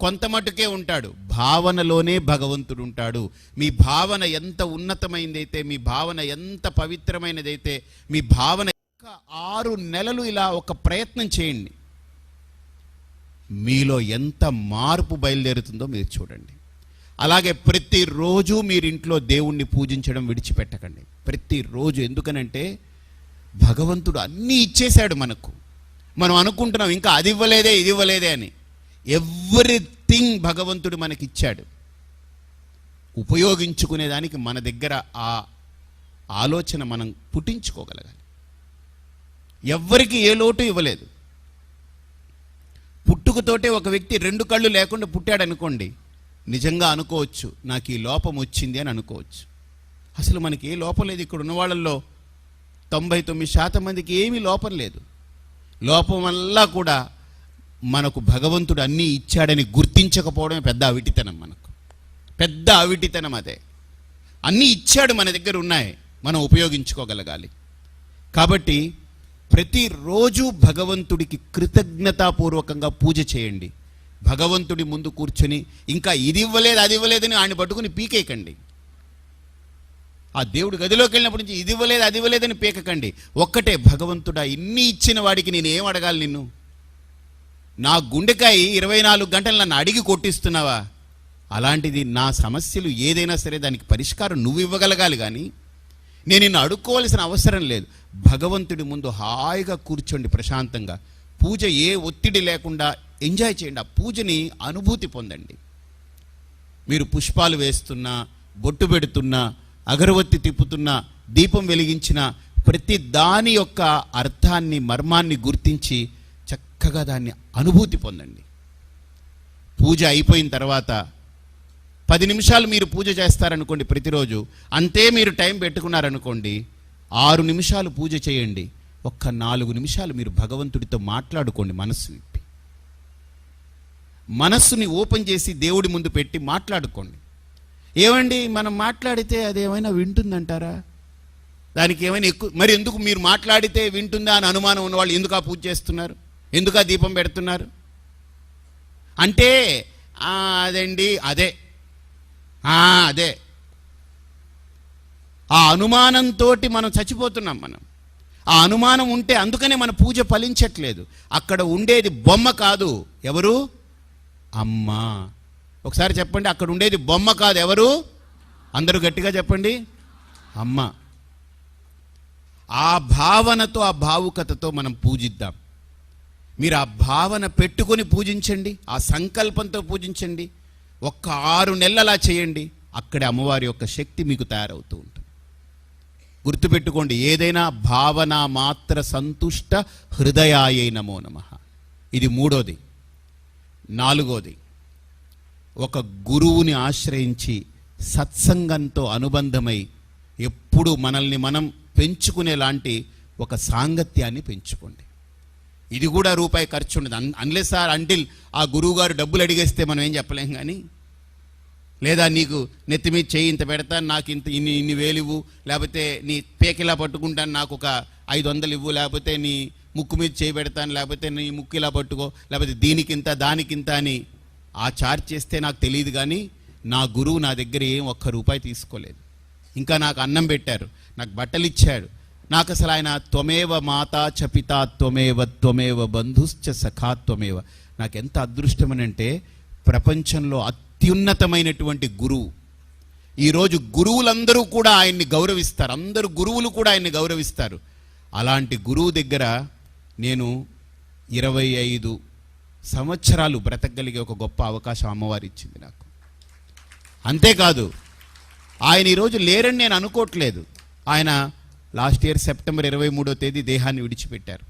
కొంత మటుకే ఉంటాడు, భావనలోనే భగవంతుడు ఉంటాడు. మీ భావన ఎంత ఉన్నతమైనదైతే, మీ భావన ఎంత పవిత్రమైనదైతే, మీ భావన 6 నెలలు ఇలా ఒక ప్రయత్నం చేయండి. మీలో ఎంత మార్పు బయలుదేరుతుందో మీరు చూడండి. అలాగే ప్రతిరోజు మీరింట్లో దేవుణ్ణి పూజించడం విడిచిపెట్టకండి. ప్రతిరోజు. ఎందుకనంటే భగవంతుడు అన్నీ ఇచ్చేశాడు మనకు. మనం అనుకుంటున్నాం ఇంకా అది ఇవ్వలేదే ఇది ఇవ్వలేదే అని. ఎవ్రీథింగ్ భగవంతుడు మనకిచ్చాడు. ఉపయోగించుకునేదానికి మన దగ్గర ఆ ఆలోచన మనం పుట్టించుకోగలగాలి. ఎవ్వరికి ఏ లోటు ఇవ్వలేదు. పుట్టుకతోటే ఒక వ్యక్తి 2 కళ్ళు లేకుండా పుట్టాడనుకోండి, నిజంగా అనుకోవచ్చు నాకు ఈ లోపం వచ్చింది అని అనుకోవచ్చు. అసలు మనకి ఏ లోపం లేదు. ఇక్కడ ఉన్న వాళ్ళల్లో 99% మందికి ఏమీ లోపం లేదు. లోపం వల్ల కూడా మనకు భగవంతుడు అన్నీ ఇచ్చాడని గుర్తించకపోవడమే పెద్ద అవిటితనం. మనకు పెద్ద అవిటితనం అదే. అన్నీ ఇచ్చాడు, మన దగ్గర ఉన్నాయి, మనం ఉపయోగించుకోగలగాలి. కాబట్టి ప్రతిరోజు భగవంతుడికి కృతజ్ఞతాపూర్వకంగా పూజ చేయండి. భగవంతుడి ముందు కూర్చొని ఇంకా ఇది ఇవ్వలేదు అది ఇవ్వలేదని ఆయన పట్టుకుని పీకేయకండి. ఆ దేవుడు గదిలోకి వెళ్ళినప్పటి నుంచి ఇది ఇవ్వలేదు అది ఇవ్వలేదని పీకకండి. ఒక్కటే, భగవంతుడా ఇన్ని ఇచ్చిన వాడికి నేను ఏం అడగాలి నిన్ను? నా గుండెకాయ 24 గంటలు నన్ను అడిగి కొట్టిస్తున్నావా? అలాంటిది నా సమస్యలు ఏదైనా సరే దానికి పరిష్కారం నువ్వు ఇవ్వగలగాలి, కానీ నేను నిన్ను అడుక్కోవాల్సిన అవసరం లేదు. భగవంతుడి ముందు హాయిగా కూర్చోండి ప్రశాంతంగా. పూజ ఏ ఒత్తిడి లేకుండా ఎంజాయ్ చేయండి. ఆ పూజని అనుభూతి పొందండి. మీరు పుష్పాలు వేస్తున్నా, బొట్టు పెడుతున్నా, అగరవత్తి తిప్పుతున్నా, దీపం వెలిగించిన ప్రతి దాని యొక్క అర్థాన్ని, మర్మాన్ని గుర్తించి చక్కగా దాన్ని అనుభూతి పొందండి. పూజ అయిపోయిన తర్వాత 10 నిమిషాలు మీరు పూజ చేస్తారనుకోండి ప్రతిరోజు, అంతే మీరు టైం పెట్టుకున్నారనుకోండి, 6 నిమిషాలు పూజ చేయండి. ఒక్క 4 నిమిషాలు మీరు భగవంతుడితో మాట్లాడుకోండి. మనస్సు విప్పి, మనస్సుని ఓపెన్ చేసి దేవుడి ముందు పెట్టి మాట్లాడుకోండి. ఏమండి మనం మాట్లాడితే అదేమైనా వింటుందంటారా? దానికి ఏమైనా ఎక్కువ, మరి ఎందుకు మీరు మాట్లాడితే వింటుందా అని అనుమానం ఉన్నవాళ్ళు ఎందుకు ఆ పూజ చేస్తున్నారు? ఎందుకు ఆ దీపం పెడుతున్నారు? అంటే అదండి అదే అదే ఆ అనుమానంతో మనం చచ్చిపోతున్నాం. మనం ఆ అనుమానం ఉంటే అందుకనే మన పూజ ఫలించట్లేదు. అక్కడ ఉండేది బొమ్మ కాదు, ఎవరు? అమ్మ. ఒకసారి చెప్పండి, అక్కడ ఉండేది బొమ్మ కాదు, ఎవరు? అందరూ గట్టిగా చెప్పండి, అమ్మ. ఆ భావనతో, ఆ భావుకతతో మనం పూజిద్దాం. మీరు ఆ భావన పెట్టుకొని పూజించండి, ఆ సంకల్పంతో పూజించండి. ఒక్క 6 నెలలు అలా చేయండి. అక్కడే అమ్మవారి యొక్క శక్తి మీకు తయారవుతూ ఉంటుంది. గుర్తుపెట్టుకోండి, ఏదైనా భావన మాత్ర సంతుష్ట హృదయాయై నమో నమః. ఇది 3వది. 4వది, ఒక గురువుని ఆశ్రయించి సత్సంగంతో అనుబంధమై ఎప్పుడు మనల్ని మనం పెంచుకునేలాంటి ఒక సాంగత్యాన్ని పెంచుకోండి. ఇది కూడా రూపాయి ఖర్చు ఉండదు. అన్లెస్ సార్ అంటిల్ ఆ గురువుగారు డబ్బులు అడిగేస్తే మనం ఏం చెప్పలేం. కానీ లేదా నీకు నెత్తి మీద చేయి ఇంత పెడతాను, నాకు ఇంత ఇన్ని వేలు ఇవ్వు, లేకపోతే నీ పేకిలా పట్టుకుంటాను నాకు ఒక 500 ఇవ్వు, లేకపోతే నీ ముక్కు మీద చేయి పెడతాను, లేకపోతే నీ ముక్కు ఇలా పట్టుకో, లేకపోతే దీనికింత దానికింత అని ఆ చార్జ్ చేస్తే నాకు తెలియదు. కానీ నా గురువు నా దగ్గర ఏం ఒక్క రూపాయి తీసుకోలేదు. ఇంకా నాకు అన్నం పెట్టారు, నాకు బట్టలు ఇచ్చాడు. నాకు అసలు ఆయన త్వమేవ మాతా చ పితా త్వమేవ బంధుశ్చ సఖా త్వమేవ. నాకు ఎంత అదృష్టమనంటే ప్రపంచంలో అత్యున్నతమైనటువంటి గురువు. ఈరోజు గురువులందరూ కూడా ఆయన్ని గౌరవిస్తారు, అందరూ గురువులు కూడా ఆయన్ని గౌరవిస్తారు. అలాంటి గురువు దగ్గర నేను 25 సంవత్సరాలు బ్రతకగలిగే ఒక గొప్ప అవకాశం అమ్మవారు ఇచ్చింది నాకు. అంతేకాదు, ఆయన ఈరోజు లేరని నేను అనుకోవట్లేదు. ఆయన లాస్ట్ ఇయర్ సెప్టెంబర్ 23వ తేదీ దేహాన్ని విడిచిపెట్టారు.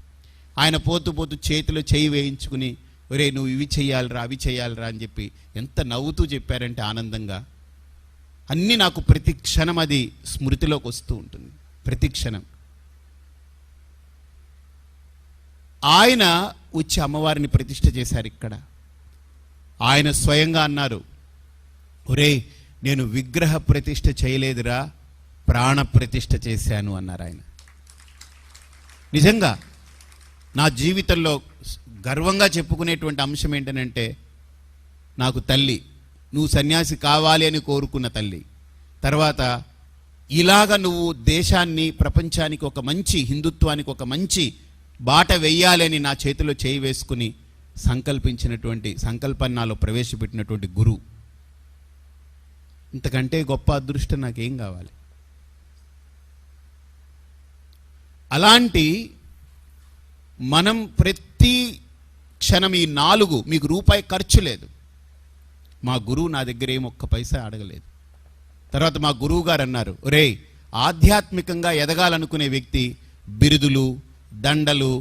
ఆయన పోతూ పోతూ చేతిలో చేయి వేయించుకుని ఒరే నువ్వు ఇవి చెయ్యాలిరా అవి చెయ్యాలిరా అని చెప్పి ఎంత నవ్వుతూ చెప్పారంటే ఆనందంగా. అన్నీ నాకు ప్రతి క్షణం అది స్మృతిలోకి వస్తూ ఉంటుంది, ప్రతి క్షణం. ఆయన వచ్చి అమ్మవారిని ప్రతిష్ఠ చేశారు ఇక్కడ. ఆయన స్వయంగా అన్నారు, ఒరే నేను విగ్రహ ప్రతిష్ఠ చేయలేదురా, ప్రాణ ప్రతిష్ఠ చేశాను అన్నారు ఆయన. నిజంగా నా జీవితంలో గర్వంగా చెప్పుకునేటువంటి అంశం ఏంటనంటే, నాకు తల్లి, నువ్వు సన్యాసి కావాలి అని కోరుకున్న తల్లి, తర్వాత ఇలాగ నువ్వు దేశాన్ని ప్రపంచానికి ఒక మంచి హిందుత్వానికి ఒక మంచి బాట వెయ్యాలని నా చేతిలో చేయి వేసుకుని సంకల్పించినటువంటి సంకల్పాన్ని నాలో ప్రవేశపెట్టినటువంటి గురువు. ఇంతకంటే గొప్ప అదృష్టం నాకేం కావాలి? అలాంటి మనం ప్రతి క్షణం ఈ 4 మీకు రూపాయి ఖర్చు లేదు. మా గురువు నా దగ్గర ఏం ఒక్క పైసా అడగలేదు. తర్వాత మా గురువు గారు అన్నారు, ఒరే ఆధ్యాత్మికంగా ఎదగాలనుకునే వ్యక్తి బిరుదులు, దండలు,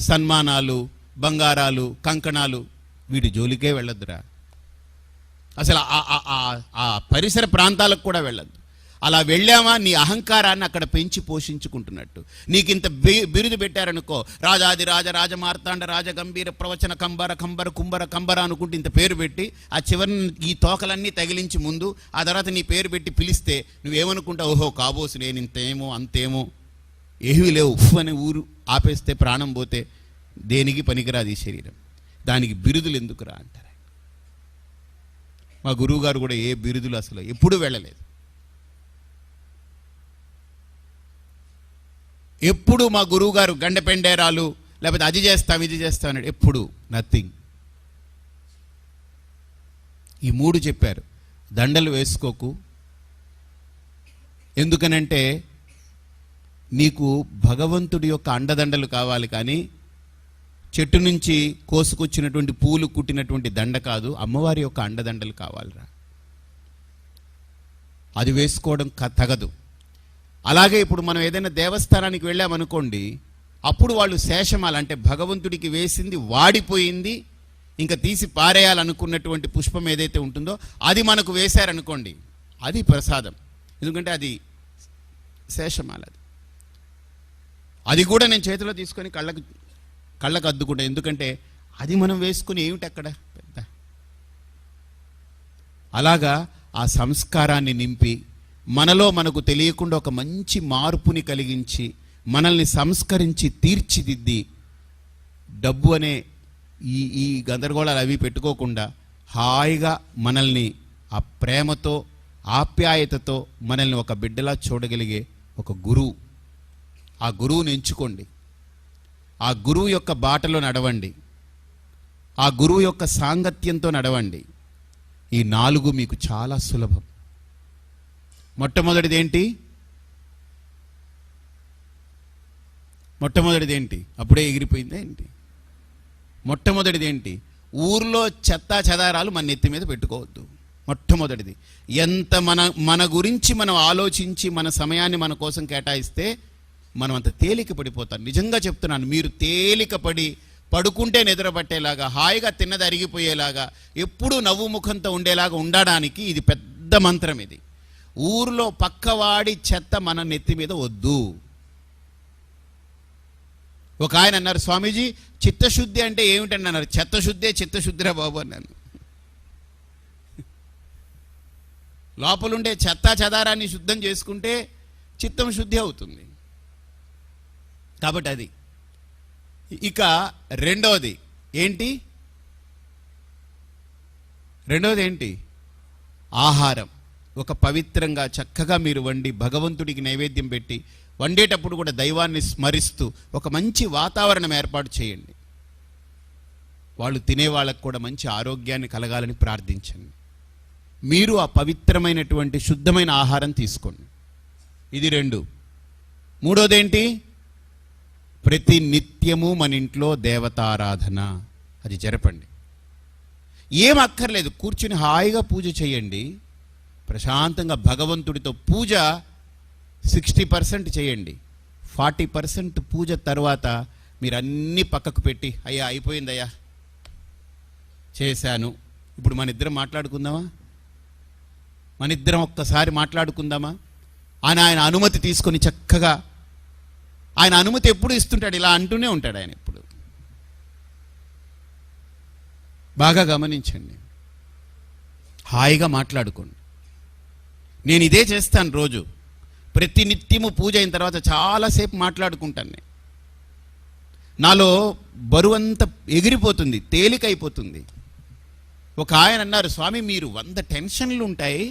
సన్మానాలు, బంగారాలు, కంకణాలు వీటి జోలికే వెళ్ళొద్దురా. అసలు ఆ పరిసర ప్రాంతాలకు కూడా వెళ్ళొద్దు. అలా వెళ్ళామా నీ అహంకారాన్ని అక్కడ పెంచి పోషించుకుంటున్నట్టు. నీకు ఇంత బిరుదు పెట్టారనుకో, రాజాది రాజ రాజమార్తాండ రాజ గంభీర ప్రవచన కంబర కంబర కుంభర కంబర అనుకుంటే ఇంత పేరు పెట్టి ఆ చివరిని ఈ తోకలన్నీ తగిలించి ముందు ఆ తర్వాత నీ పేరు పెట్టి పిలిస్తే నువ్వేమనుకుంటావు, ఓహో కాబోసు నేను ఇంతేమో అంతేమో, ఏమీ లేవు ఉఫ్ అని ఊరు ఆపేస్తే ప్రాణం పోతే దేనికి పనికిరాదు ఈ శరీరం, దానికి బిరుదులు ఎందుకురా అంటారు. మా గురువుగారు కూడా ఏ బిరుదులు అసలు ఎప్పుడూ వెళ్ళలేదు. ఎప్పుడు మా గురువుగారు గండపెండేరాలు లేకపోతే అది చేస్తాం ఇది చేస్తాం అన్నాడు, ఎప్పుడు నథింగ్. ఈ 3 చెప్పారు. దండలు వేసుకోకు, ఎందుకనంటే నీకు భగవంతుడి యొక్క అండదండలు కావాలి, కానీ చెట్టు నుంచి కోసుకొచ్చినటువంటి పూలు కుట్టినటువంటి దండ కాదు, అమ్మవారి యొక్క అండదండలు కావాలిరా. అది వేసుకోవడం తగదు. అలాగే ఇప్పుడు మనం ఏదైనా దేవస్థానానికి వెళ్ళామనుకోండి, అప్పుడు వాళ్ళు శేషమాల అంటే భగవంతుడికి వేసింది వాడిపోయింది ఇంకా తీసి పారేయాలనుకున్నటువంటి పుష్పం ఏదైతే ఉంటుందో అది మనకు వేశారనుకోండి, అది ప్రసాదం. ఎందుకంటే అది శేషమాల. అది కూడా నేను చేతిలో తీసుకొని కళ్ళకు అద్దుకుంటా, ఎందుకంటే అది మనం వేసుకుని ఏమిటి అక్కడ పెద్ద. అలాగా ఆ సంస్కారాన్ని నింపి మనలో మనకు తెలియకుండా ఒక మంచి మార్పుని కలిగించి మనల్ని సంస్కరించి తీర్చిదిద్ది డబ్బు అనే ఈ గందరగోళాలు అవి పెట్టుకోకుండా హాయిగా మనల్ని ఆ ప్రేమతో ఆప్యాయతతో మనల్ని ఒక బిడ్డలా చూడగలిగే ఒక గురువు, ఆ గురువుని ఎంచుకోండి. ఆ గురువు యొక్క బాటలో నడవండి, ఆ గురువు యొక్క సాంగత్యంతో నడవండి. ఈ 4 మీకు చాలా సులభం. మొట్టమొదటిది ఏంటి? అప్పుడే ఎగిరిపోయిందా ఏంటి? మొట్టమొదటిది ఏంటి? ఊర్లో చెత్తా చెదారాలు మన నెత్తి మీద పెట్టుకోవద్దు. మొట్టమొదటిది. ఎంత మన గురించి మనం ఆలోచించి మన సమయాన్ని మన కోసం కేటాయిస్తే మనం అంత తేలిక పడిపోతాం. నిజంగా చెప్తున్నాను, మీరు తేలికపడి పడుకుంటే నిద్రపట్టేలాగా, హాయిగా తిన్నది అరిగిపోయేలాగా, ఎప్పుడూ నవ్వు ముఖంతో ఉండేలాగా ఉండడానికి ఇది పెద్ద మంత్రం. ఇది ఊర్లో పక్కవాడి చెత్త మన నెత్తి మీద వద్దు. ఒక ఆయన అన్నారు, స్వామీజీ చిత్తశుద్ధి అంటే ఏమిటని అన్నారు. చిత్తశుద్ధిరా బాబు అన్నాను. లోపలుండే చెత్తా చెదారాన్ని శుద్ధం చేసుకుంటే చిత్తం శుద్ధి అవుతుంది. కాబట్టి అది. ఇక రెండవది ఏంటి? ఆహారం. ఒక పవిత్రంగా చక్కగా మీరు వండి భగవంతుడికి నైవేద్యం పెట్టి వండేటప్పుడు కూడా దైవాన్ని స్మరిస్తూ ఒక మంచి వాతావరణం ఏర్పాటు చేయండి. వాళ్ళు తినే వాళ్ళకు కూడా మంచి ఆరోగ్యాన్ని కలగాలని ప్రార్థించండి. మీరు ఆ పవిత్రమైనటువంటి శుద్ధమైన ఆహారం తీసుకోండి. ఇది 2. మూడోదేంటి? ప్రతి నిత్యము మన ఇంట్లో దేవతారాధన అది జరపండి. ఏం అక్కర్లేదు, కూర్చుని హాయిగా పూజ చేయండి. ప్రశాంతంగా భగవంతుడితో పూజ 60% చేయండి. 40% పూజ తర్వాత మీరు అన్నీ పక్కకు పెట్టి, అయ్యా అయిపోయిందయ్యా చేశాను. ఇప్పుడు మన ఇద్దరం మాట్లాడుకుందామా? మన ఇద్దరం ఒక్కసారి మాట్లాడుకుందామా? ఆయన అనుమతి తీసుకొని చక్కగా, ఆయన అనుమతి ఎప్పుడు ఇస్తుంటాడు, ఇలా అంటూనే ఉంటాడు ఆయన ఎప్పుడు. బాగా గమనించండి, హాయిగా మాట్లాడుకోండి. నేను ఇదే చేస్తాను రోజు. ప్రతి నిత్యము పూజ అయిన తర్వాత చాలాసేపు మాట్లాడుకుంటాను నేను. నాలో బరువంతా ఎగిరిపోతుంది, తేలికైపోతుంది. ఒక ఆయన అన్నారు, స్వామి మీరు 100 టెన్షన్లు ఉంటాయి,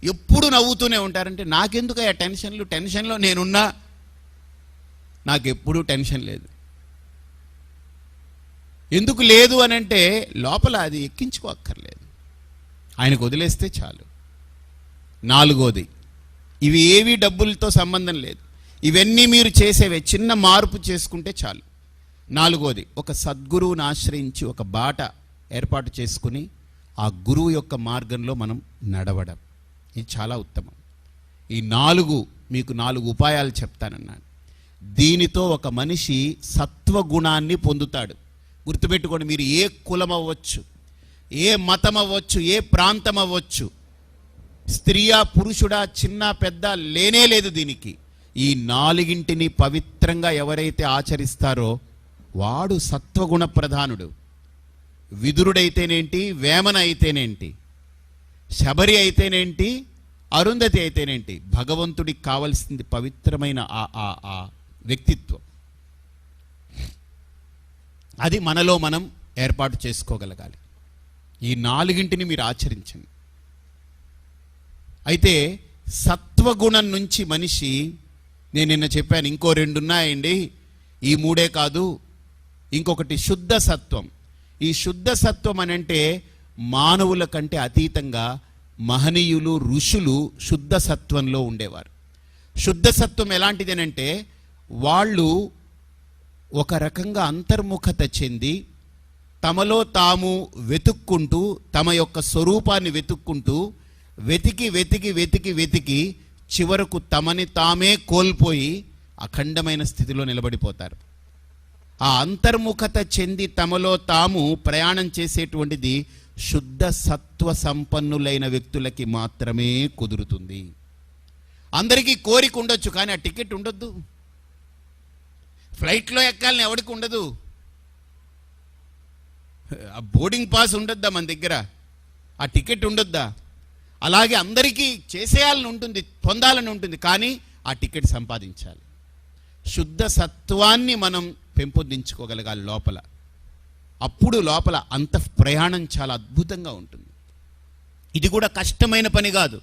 ఎప్పుడు నవ్వుతూనే ఉంటారంటే, నాకెందుకు ఆ టెన్షన్లు? టెన్షన్లో నేనున్నా, నాకెప్పుడూ టెన్షన్ లేదు. ఎందుకు లేదు అని అంటే, లోపల అది ఎక్కించుకోక్కర్లేదు, ఆయనకు వదిలేస్తే చాలు. 4వది, ఇవి ఏవి డబ్బులతో సంబంధం లేదు, ఇవన్నీ మీరు చేసేవే, చిన్న మార్పు చేసుకుంటే చాలు. 4వది, ఒక సద్గురువుని ఆశ్రయించి ఒక బాట ఏర్పాటు చేసుకుని ఆ గురువు యొక్క మార్గంలో మనం నడవడం, ఇది చాలా ఉత్తమం. ఈ 4 మీకు 4 ఉపాయాలు చెప్తానన్నాను. దీనితో ఒక మనిషి సత్వగుణాన్ని పొందుతాడు. గుర్తుపెట్టుకోండి, మీరు ఏ కులం అవ్వచ్చు, ఏ మతం అవ్వచ్చు, ఏ ప్రాంతం అవ్వచ్చు, స్త్రీయా పురుషుడా చిన్న పెద్ద లేనే లేదు దీనికి. ఈ 4ని పవిత్రంగా ఎవరైతే ఆచరిస్తారో వాడు సత్వగుణ ప్రధానుడు. విదురుడైతేనేంటి, వేమన అయితేనేంటి, శబరి అయితేనేంటి, అరుంధతి అయితేనేంటి, భగవంతుడికి కావలసింది పవిత్రమైన ఆ వ్యక్తిత్వం. అది మనలో మనం ఏర్పాటు చేసుకోగలగాలి. ఈ 4ని మీరు ఆచరించండి. అయితే సత్వగుణం నుంచి మనిషి, నేను నిన్న చెప్పాను, ఇంకో 2 ఉన్నాయండి, ఈ 3 కాదు, ఇంకొకటి శుద్ధ సత్వం. ఈ శుద్ధ సత్వం అని అంటే మానవుల కంటే అతీతంగా మహనీయులు, ఋషులు శుద్ధ సత్వంలో ఉండేవారు. శుద్ధ సత్వం ఎలాంటిదేనంటే, వాళ్ళు ఒక రకంగా అంతర్ముఖత చెంది తమలో తాము వెతుక్కుంటూ, తమ యొక్క స్వరూపాన్ని వెతుక్కుంటూ, వెతికి వెతికి వెతికి వెతికి చివరకు తమని తామే కోల్పోయి అఖండమైన స్థితిలో నిలబడిపోతారు. ఆ అంతర్ముఖత చెంది తమలో తాము ప్రయాణం చేసేటువంటిది శుద్ధ సత్వ సంపన్నులైన వ్యక్తులకి మాత్రమే కుదురుతుంది. అందరికీ కోరిక ఉండొచ్చు, కానీ ఆ టికెట్ ఉండొద్దు. ఫ్లైట్లో ఎక్కాలని ఎవరికి ఉండదు, ఆ బోర్డింగ్ పాస్ ఉండొద్దా మన దగ్గర, ఆ టికెట్ ఉండొద్దా? అలాగే అందరికీ చేసేయాలని ఉంటుంది, పొందాలని ఉంటుంది, కానీ ఆ టికెట్ సంపాదించాలి. శుద్ధ సత్వాన్ని మనం పెంపొందించుకోగలగాలి లోపల. అప్పుడు లోపల ప్రయాణం చాలా అద్భుతంగా ఉంటుంది. ఇది కూడా కష్టమైన పని కాదు.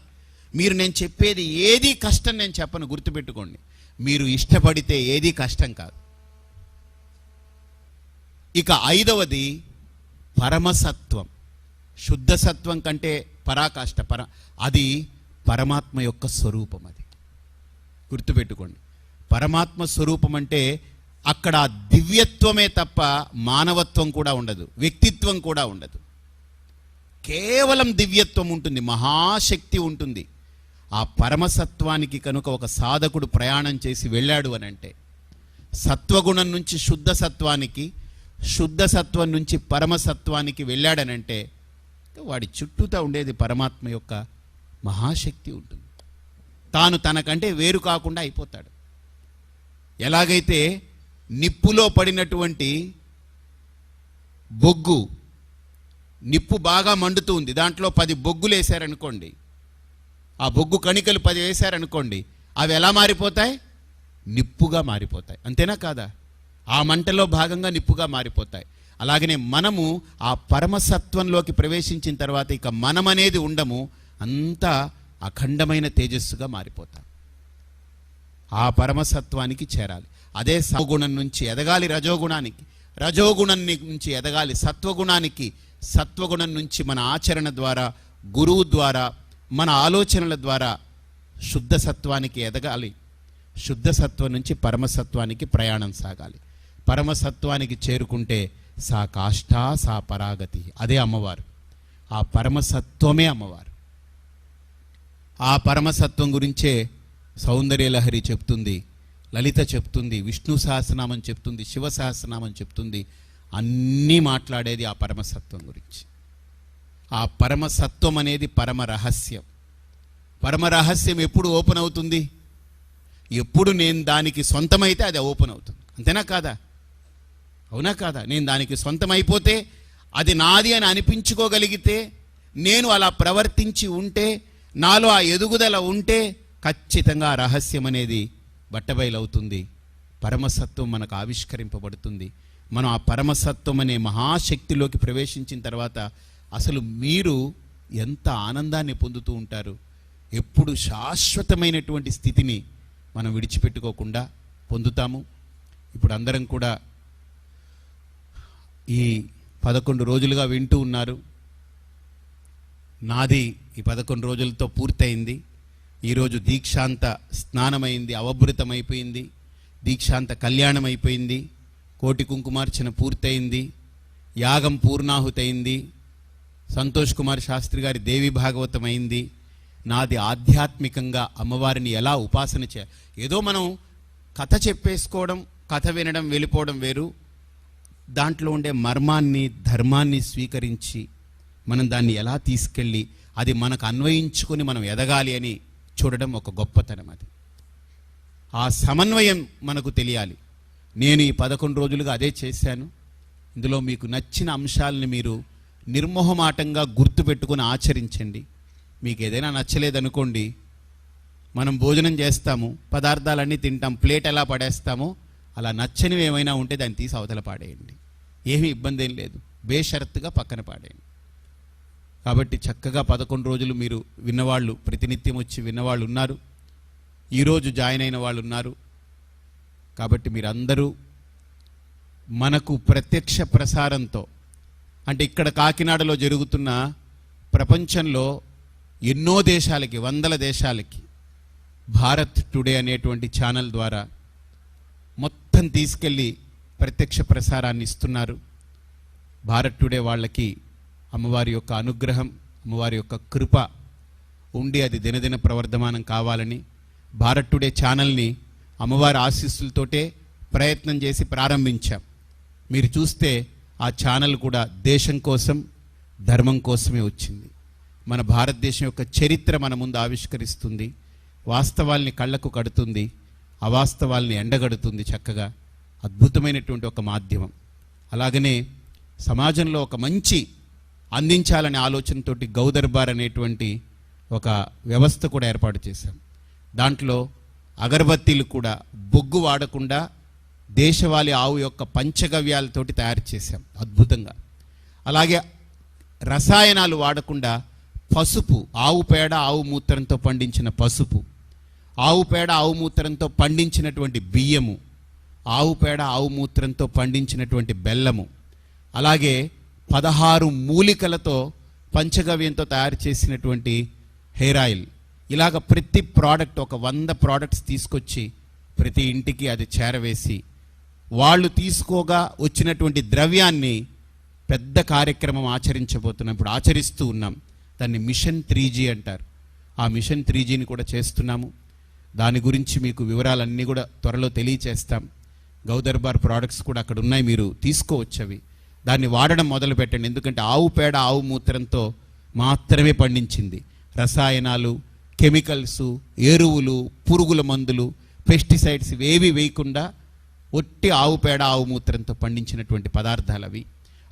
మీరు, నేను చెప్పేది ఏది కష్టం నేను చెప్పను, గుర్తుపెట్టుకోండి. మీరు ఇష్టపడితే ఏది కష్టం కాదు. ఇక 5వది పరమసత్వం. శుద్ధ సత్వం కంటే పరాకాష్ట, అది పరమాత్మ యొక్క స్వరూపం. అది గుర్తుపెట్టుకోండి. పరమాత్మ స్వరూపం అంటే అక్కడ దివ్యత్వమే తప్ప మానవత్వం కూడా ఉండదు, వ్యక్తిత్వం కూడా ఉండదు. కేవలం దివ్యత్వం ఉంటుంది, మహాశక్తి ఉంటుంది. ఆ పరమసత్వానికి కనుక ఒక సాధకుడు ప్రయాణం చేసి వెళ్ళాడు అని అంటే, సత్వగుణం నుంచి శుద్ధ సత్వానికి, శుద్ధ సత్వం నుంచి పరమసత్వానికి వెళ్ళాడనంటే, వాడి చుట్టూతా ఉండేది పరమాత్మ యొక్క మహాశక్తి ఉంటుంది. తాను తనకంటే వేరు కాకుండా అయిపోతాడు. ఎలాగైతే నిప్పులో పడినటువంటి బొగ్గు, నిప్పు బాగా మండుతూ ఉంది, దాంట్లో 10 బొగ్గులు వేశారనుకోండి, ఆ బొగ్గు కణికలు 10 వేశారనుకోండి, అవి ఎలా మారిపోతాయి? నిప్పుగా మారిపోతాయి. అంతేనా కాదా? ఆ మంటలో భాగంగా నిప్పుగా మారిపోతాయి. అలాగనే మనము ఆ పరమసత్వంలోకి ప్రవేశించిన తర్వాత ఇక మనం అనేది ఉండము, అంతా అఖండమైన తేజస్సుగా మారిపోతాం. ఆ పరమసత్వానికి చేరాలి. అదే సత్వగుణం నుంచి ఎదగాలి రజోగుణానికి, రజోగుణం నుంచి ఎదగాలి సత్వగుణానికి, సత్వగుణం నుంచి మన ఆచరణ ద్వారా, గురువు ద్వారా, మన ఆలోచనల ద్వారా శుద్ధ సత్వానికి ఎదగాలి. శుద్ధ సత్వం నుంచి పరమసత్వానికి ప్రయాణం సాగాలి. పరమసత్వానికి చేరుకుంటే సా కాష్టా సా పరాగతి, అదే అమ్మవారు. ఆ పరమసత్వమే అమ్మవారు. ఆ పరమసత్వం గురించే సౌందర్యలహరి చెప్తుంది, లలిత చెప్తుంది, విష్ణు సహస్రనామం చెప్తుంది, శివ సహస్రనామం చెప్తుంది. అన్నీ మాట్లాడేది ఆ పరమసత్వం గురించి. ఆ పరమసత్వం అనేది పరమ రహస్యం. పరమ రహస్యం ఎప్పుడు ఓపెన్ అవుతుంది? ఎప్పుడు నేను దానికి సొంతమైతే అది ఓపెన్ అవుతుంది. అంతేనా కాదా? అవునా కాదా? నేను దానికి సొంతమైపోతే, అది నాది అని అనిపించుకోగలిగితే, నేను అలా ప్రవర్తించి ఉంటే, నాలో ఆ ఎదుగుదల ఉంటే ఖచ్చితంగా ఆ రహస్యం అనేది బట్టబయలవుతుంది. పరమసత్వం మనకు ఆవిష్కరింపబడుతుంది. మనం ఆ పరమసత్వం అనే మహాశక్తిలోకి ప్రవేశించిన తర్వాత అసలు మీరు ఎంత ఆనందాన్ని పొందుతూ ఉంటారు. ఎప్పుడు శాశ్వతమైనటువంటి స్థితిని మనం విడిచిపెట్టుకోకుండా పొందుతాము. ఇప్పుడు అందరం కూడా ఈ 11 రోజులుగా వింటూ ఉన్నారు. నాది ఈ 11 రోజులతో పూర్తయింది. ఈరోజు దీక్షాంత స్నానమైంది, అవభృతమైపోయింది, దీక్షాంత కళ్యాణం అయిపోయింది, కోటి కుంకుమార్చన పూర్తయింది, యాగం పూర్ణాహుతయింది, సంతోష్ కుమార్ శాస్త్రి గారి దేవి భాగవతం అయింది. నాది ఆధ్యాత్మికంగా అమ్మవారిని ఎలా ఉపాసన ఏదో మనం కథ చెప్పేసుకోవడం, కథ వినడం, వెళ్ళిపోవడం వేరు. దాంట్లో ఉండే మర్మాన్ని, ధర్మాన్ని స్వీకరించి మనం దాన్ని ఎలా తీసుకెళ్ళి అది మనకు అన్వయించుకొని మనం ఎదగాలి అని చూడడం ఒక గొప్పతనం. అది ఆ సమన్వయం మనకు తెలియాలి. నేను ఈ 11 రోజులుగా అదే చేశాను. ఇందులో మీకు నచ్చిన అంశాలని మీరు నిర్మోహమాటంగా గుర్తుపెట్టుకొని ఆచరించండి. మీకు ఏదైనా నచ్చలేదనుకోండి, మనం భోజనం చేస్తాము, పదార్థాలన్నీ తింటాం, ప్లేట్ ఎలా పడేస్తామో అలా నచ్చనివి ఏమైనా ఉంటే దాన్ని తీసి అవతల పాడేయండి. ఏమీ ఇబ్బంది ఏం లేదు, బేషరత్తుగా పక్కన పాడేయండి. కాబట్టి చక్కగా 11 రోజులు మీరు విన్నవాళ్ళు, ప్రతినిత్యం వచ్చి విన్నవాళ్ళు ఉన్నారు, ఈరోజు జాయిన్ అయిన వాళ్ళు ఉన్నారు. కాబట్టి మీరందరూ మనకు ప్రత్యక్ష ప్రసారంతో, అంటే ఇక్కడ కాకినాడలో జరుగుతున్న ప్రపంచంలో ఎన్నో దేశాలకి, వందల దేశాలకి భారత్ టుడే అనేటువంటి ఛానల్ ద్వారా మొత్తం తీసుకెళ్ళి ప్రత్యక్ష ప్రసారాన్ని ఇస్తున్నారు. భారత్ టుడే వాళ్ళకి అమ్మవారి యొక్క అనుగ్రహం, అమ్మవారి యొక్క కృప ఉండి అది దినదిన ప్రవర్ధమానం కావాలని భారత్ టుడే ఛానల్ని అమ్మవారి ఆశీస్సులతోటే ప్రయత్నం చేసి ప్రారంభించాం. మీరు చూస్తే ఆ ఛానల్ కూడా దేశం కోసం, ధర్మం కోసమే వచ్చింది. మన భారతదేశం యొక్క చరిత్ర మన ముందు ఆవిష్కరిస్తుంది, వాస్తవాల్ని కళ్ళకు కడుతుంది, అవాస్తవాల్ని ఎండగడుతుంది. చక్కగా అద్భుతమైనటువంటి ఒక మాధ్యమం. అలాగనే సమాజంలో ఒక మంచి అందించాలనే ఆలోచనతోటి గౌదర్బార్ అనేటువంటి ఒక వ్యవస్థ కూడా ఏర్పాటు చేశాం. దాంట్లో అగరబత్తీలు కూడా బొగ్గు వాడకుండా దేశవాళీ ఆవు యొక్క పంచగవ్యాలతోటి తయారు చేశాం అద్భుతంగా. అలాగే రసాయనాలు వాడకుండా పసుపు, ఆవు పేడ, ఆవు మూత్రంతో పండించిన పసుపు, ఆవు పేడ, ఆవు మూత్రంతో పండించినటువంటి బియ్యము, ఆవు పేడ, ఆవు మూత్రంతో పండించినటువంటి బెల్లము, అలాగే 16 మూలికలతో పంచగవ్యంతో తయారు చేసినటువంటి హెయిర్ ఆయిల్, ఇలాగ ప్రతి ప్రోడక్ట్, ఒక 100 ప్రోడక్ట్స్ తీసుకొచ్చి ప్రతి ఇంటికి అది చేరవేసి వాళ్ళు తీసుకోగా వచ్చినటువంటి ద్రవ్యాన్ని పెద్ద కార్యక్రమం ఆచరించబోతున్నాం. ఇప్పుడు ఆచరిస్తూ ఉన్నాం. దాన్ని మిషన్ 3G అంటారు. ఆ మిషన్ 3Gని కూడా చేస్తున్నాము. దాని గురించి మీకు వివరాలన్నీ కూడా త్వరలో తెలియచేస్తాం. గౌదర్బార్ ప్రోడక్ట్స్ కూడా అక్కడ ఉన్నాయి, మీరు తీసుకోవచ్చు. అవి దాన్ని వాడడం మొదలు పెట్టండి. ఎందుకంటే ఆవు పేడ, ఆవు మూత్రంతో మాత్రమే పండించింది. రసాయనాలు, కెమికల్స్, ఎరువులు, పురుగుల మందులు, పెస్టిసైడ్స్ ఇవేవి వేయకుండా ఒట్టి ఆవు పేడ, ఆవు మూత్రంతో పండించినటువంటి పదార్థాలు అవి.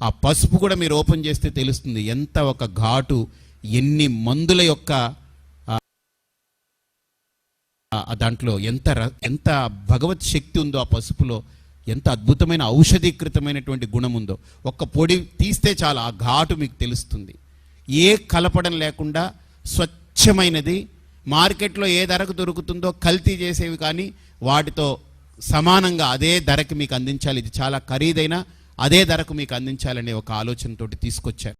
ఆ పసుపు కూడా మీరు ఓపెన్ చేస్తే తెలుస్తుంది ఎంత ఒక ఘాటు, ఎన్ని మందుల యొక్క దాంట్లో ఎంత భగవత్ శక్తి ఉందో ఆ పసుపులో, ఎంత అద్భుతమైన ఔషధీకృతమైనటువంటి గుణం ఉందో. ఒక్క పొడి తీస్తే చాలా ఆ ఘాటు మీకు తెలుస్తుంది. ఏ కలపడం లేకుండా స్వచ్ఛమైనది. మార్కెట్లో ఏ ధరకు దొరుకుతుందో కల్తీ చేసేవి కానీ వాటితో సమానంగా అదే ధరకి మీకు అందించాలి. ఇది చాలా ఖరీదైన అదే ధరకు మీకు అందించాలనే ఒక ఆలోచనతోటి తీసుకొచ్చారు.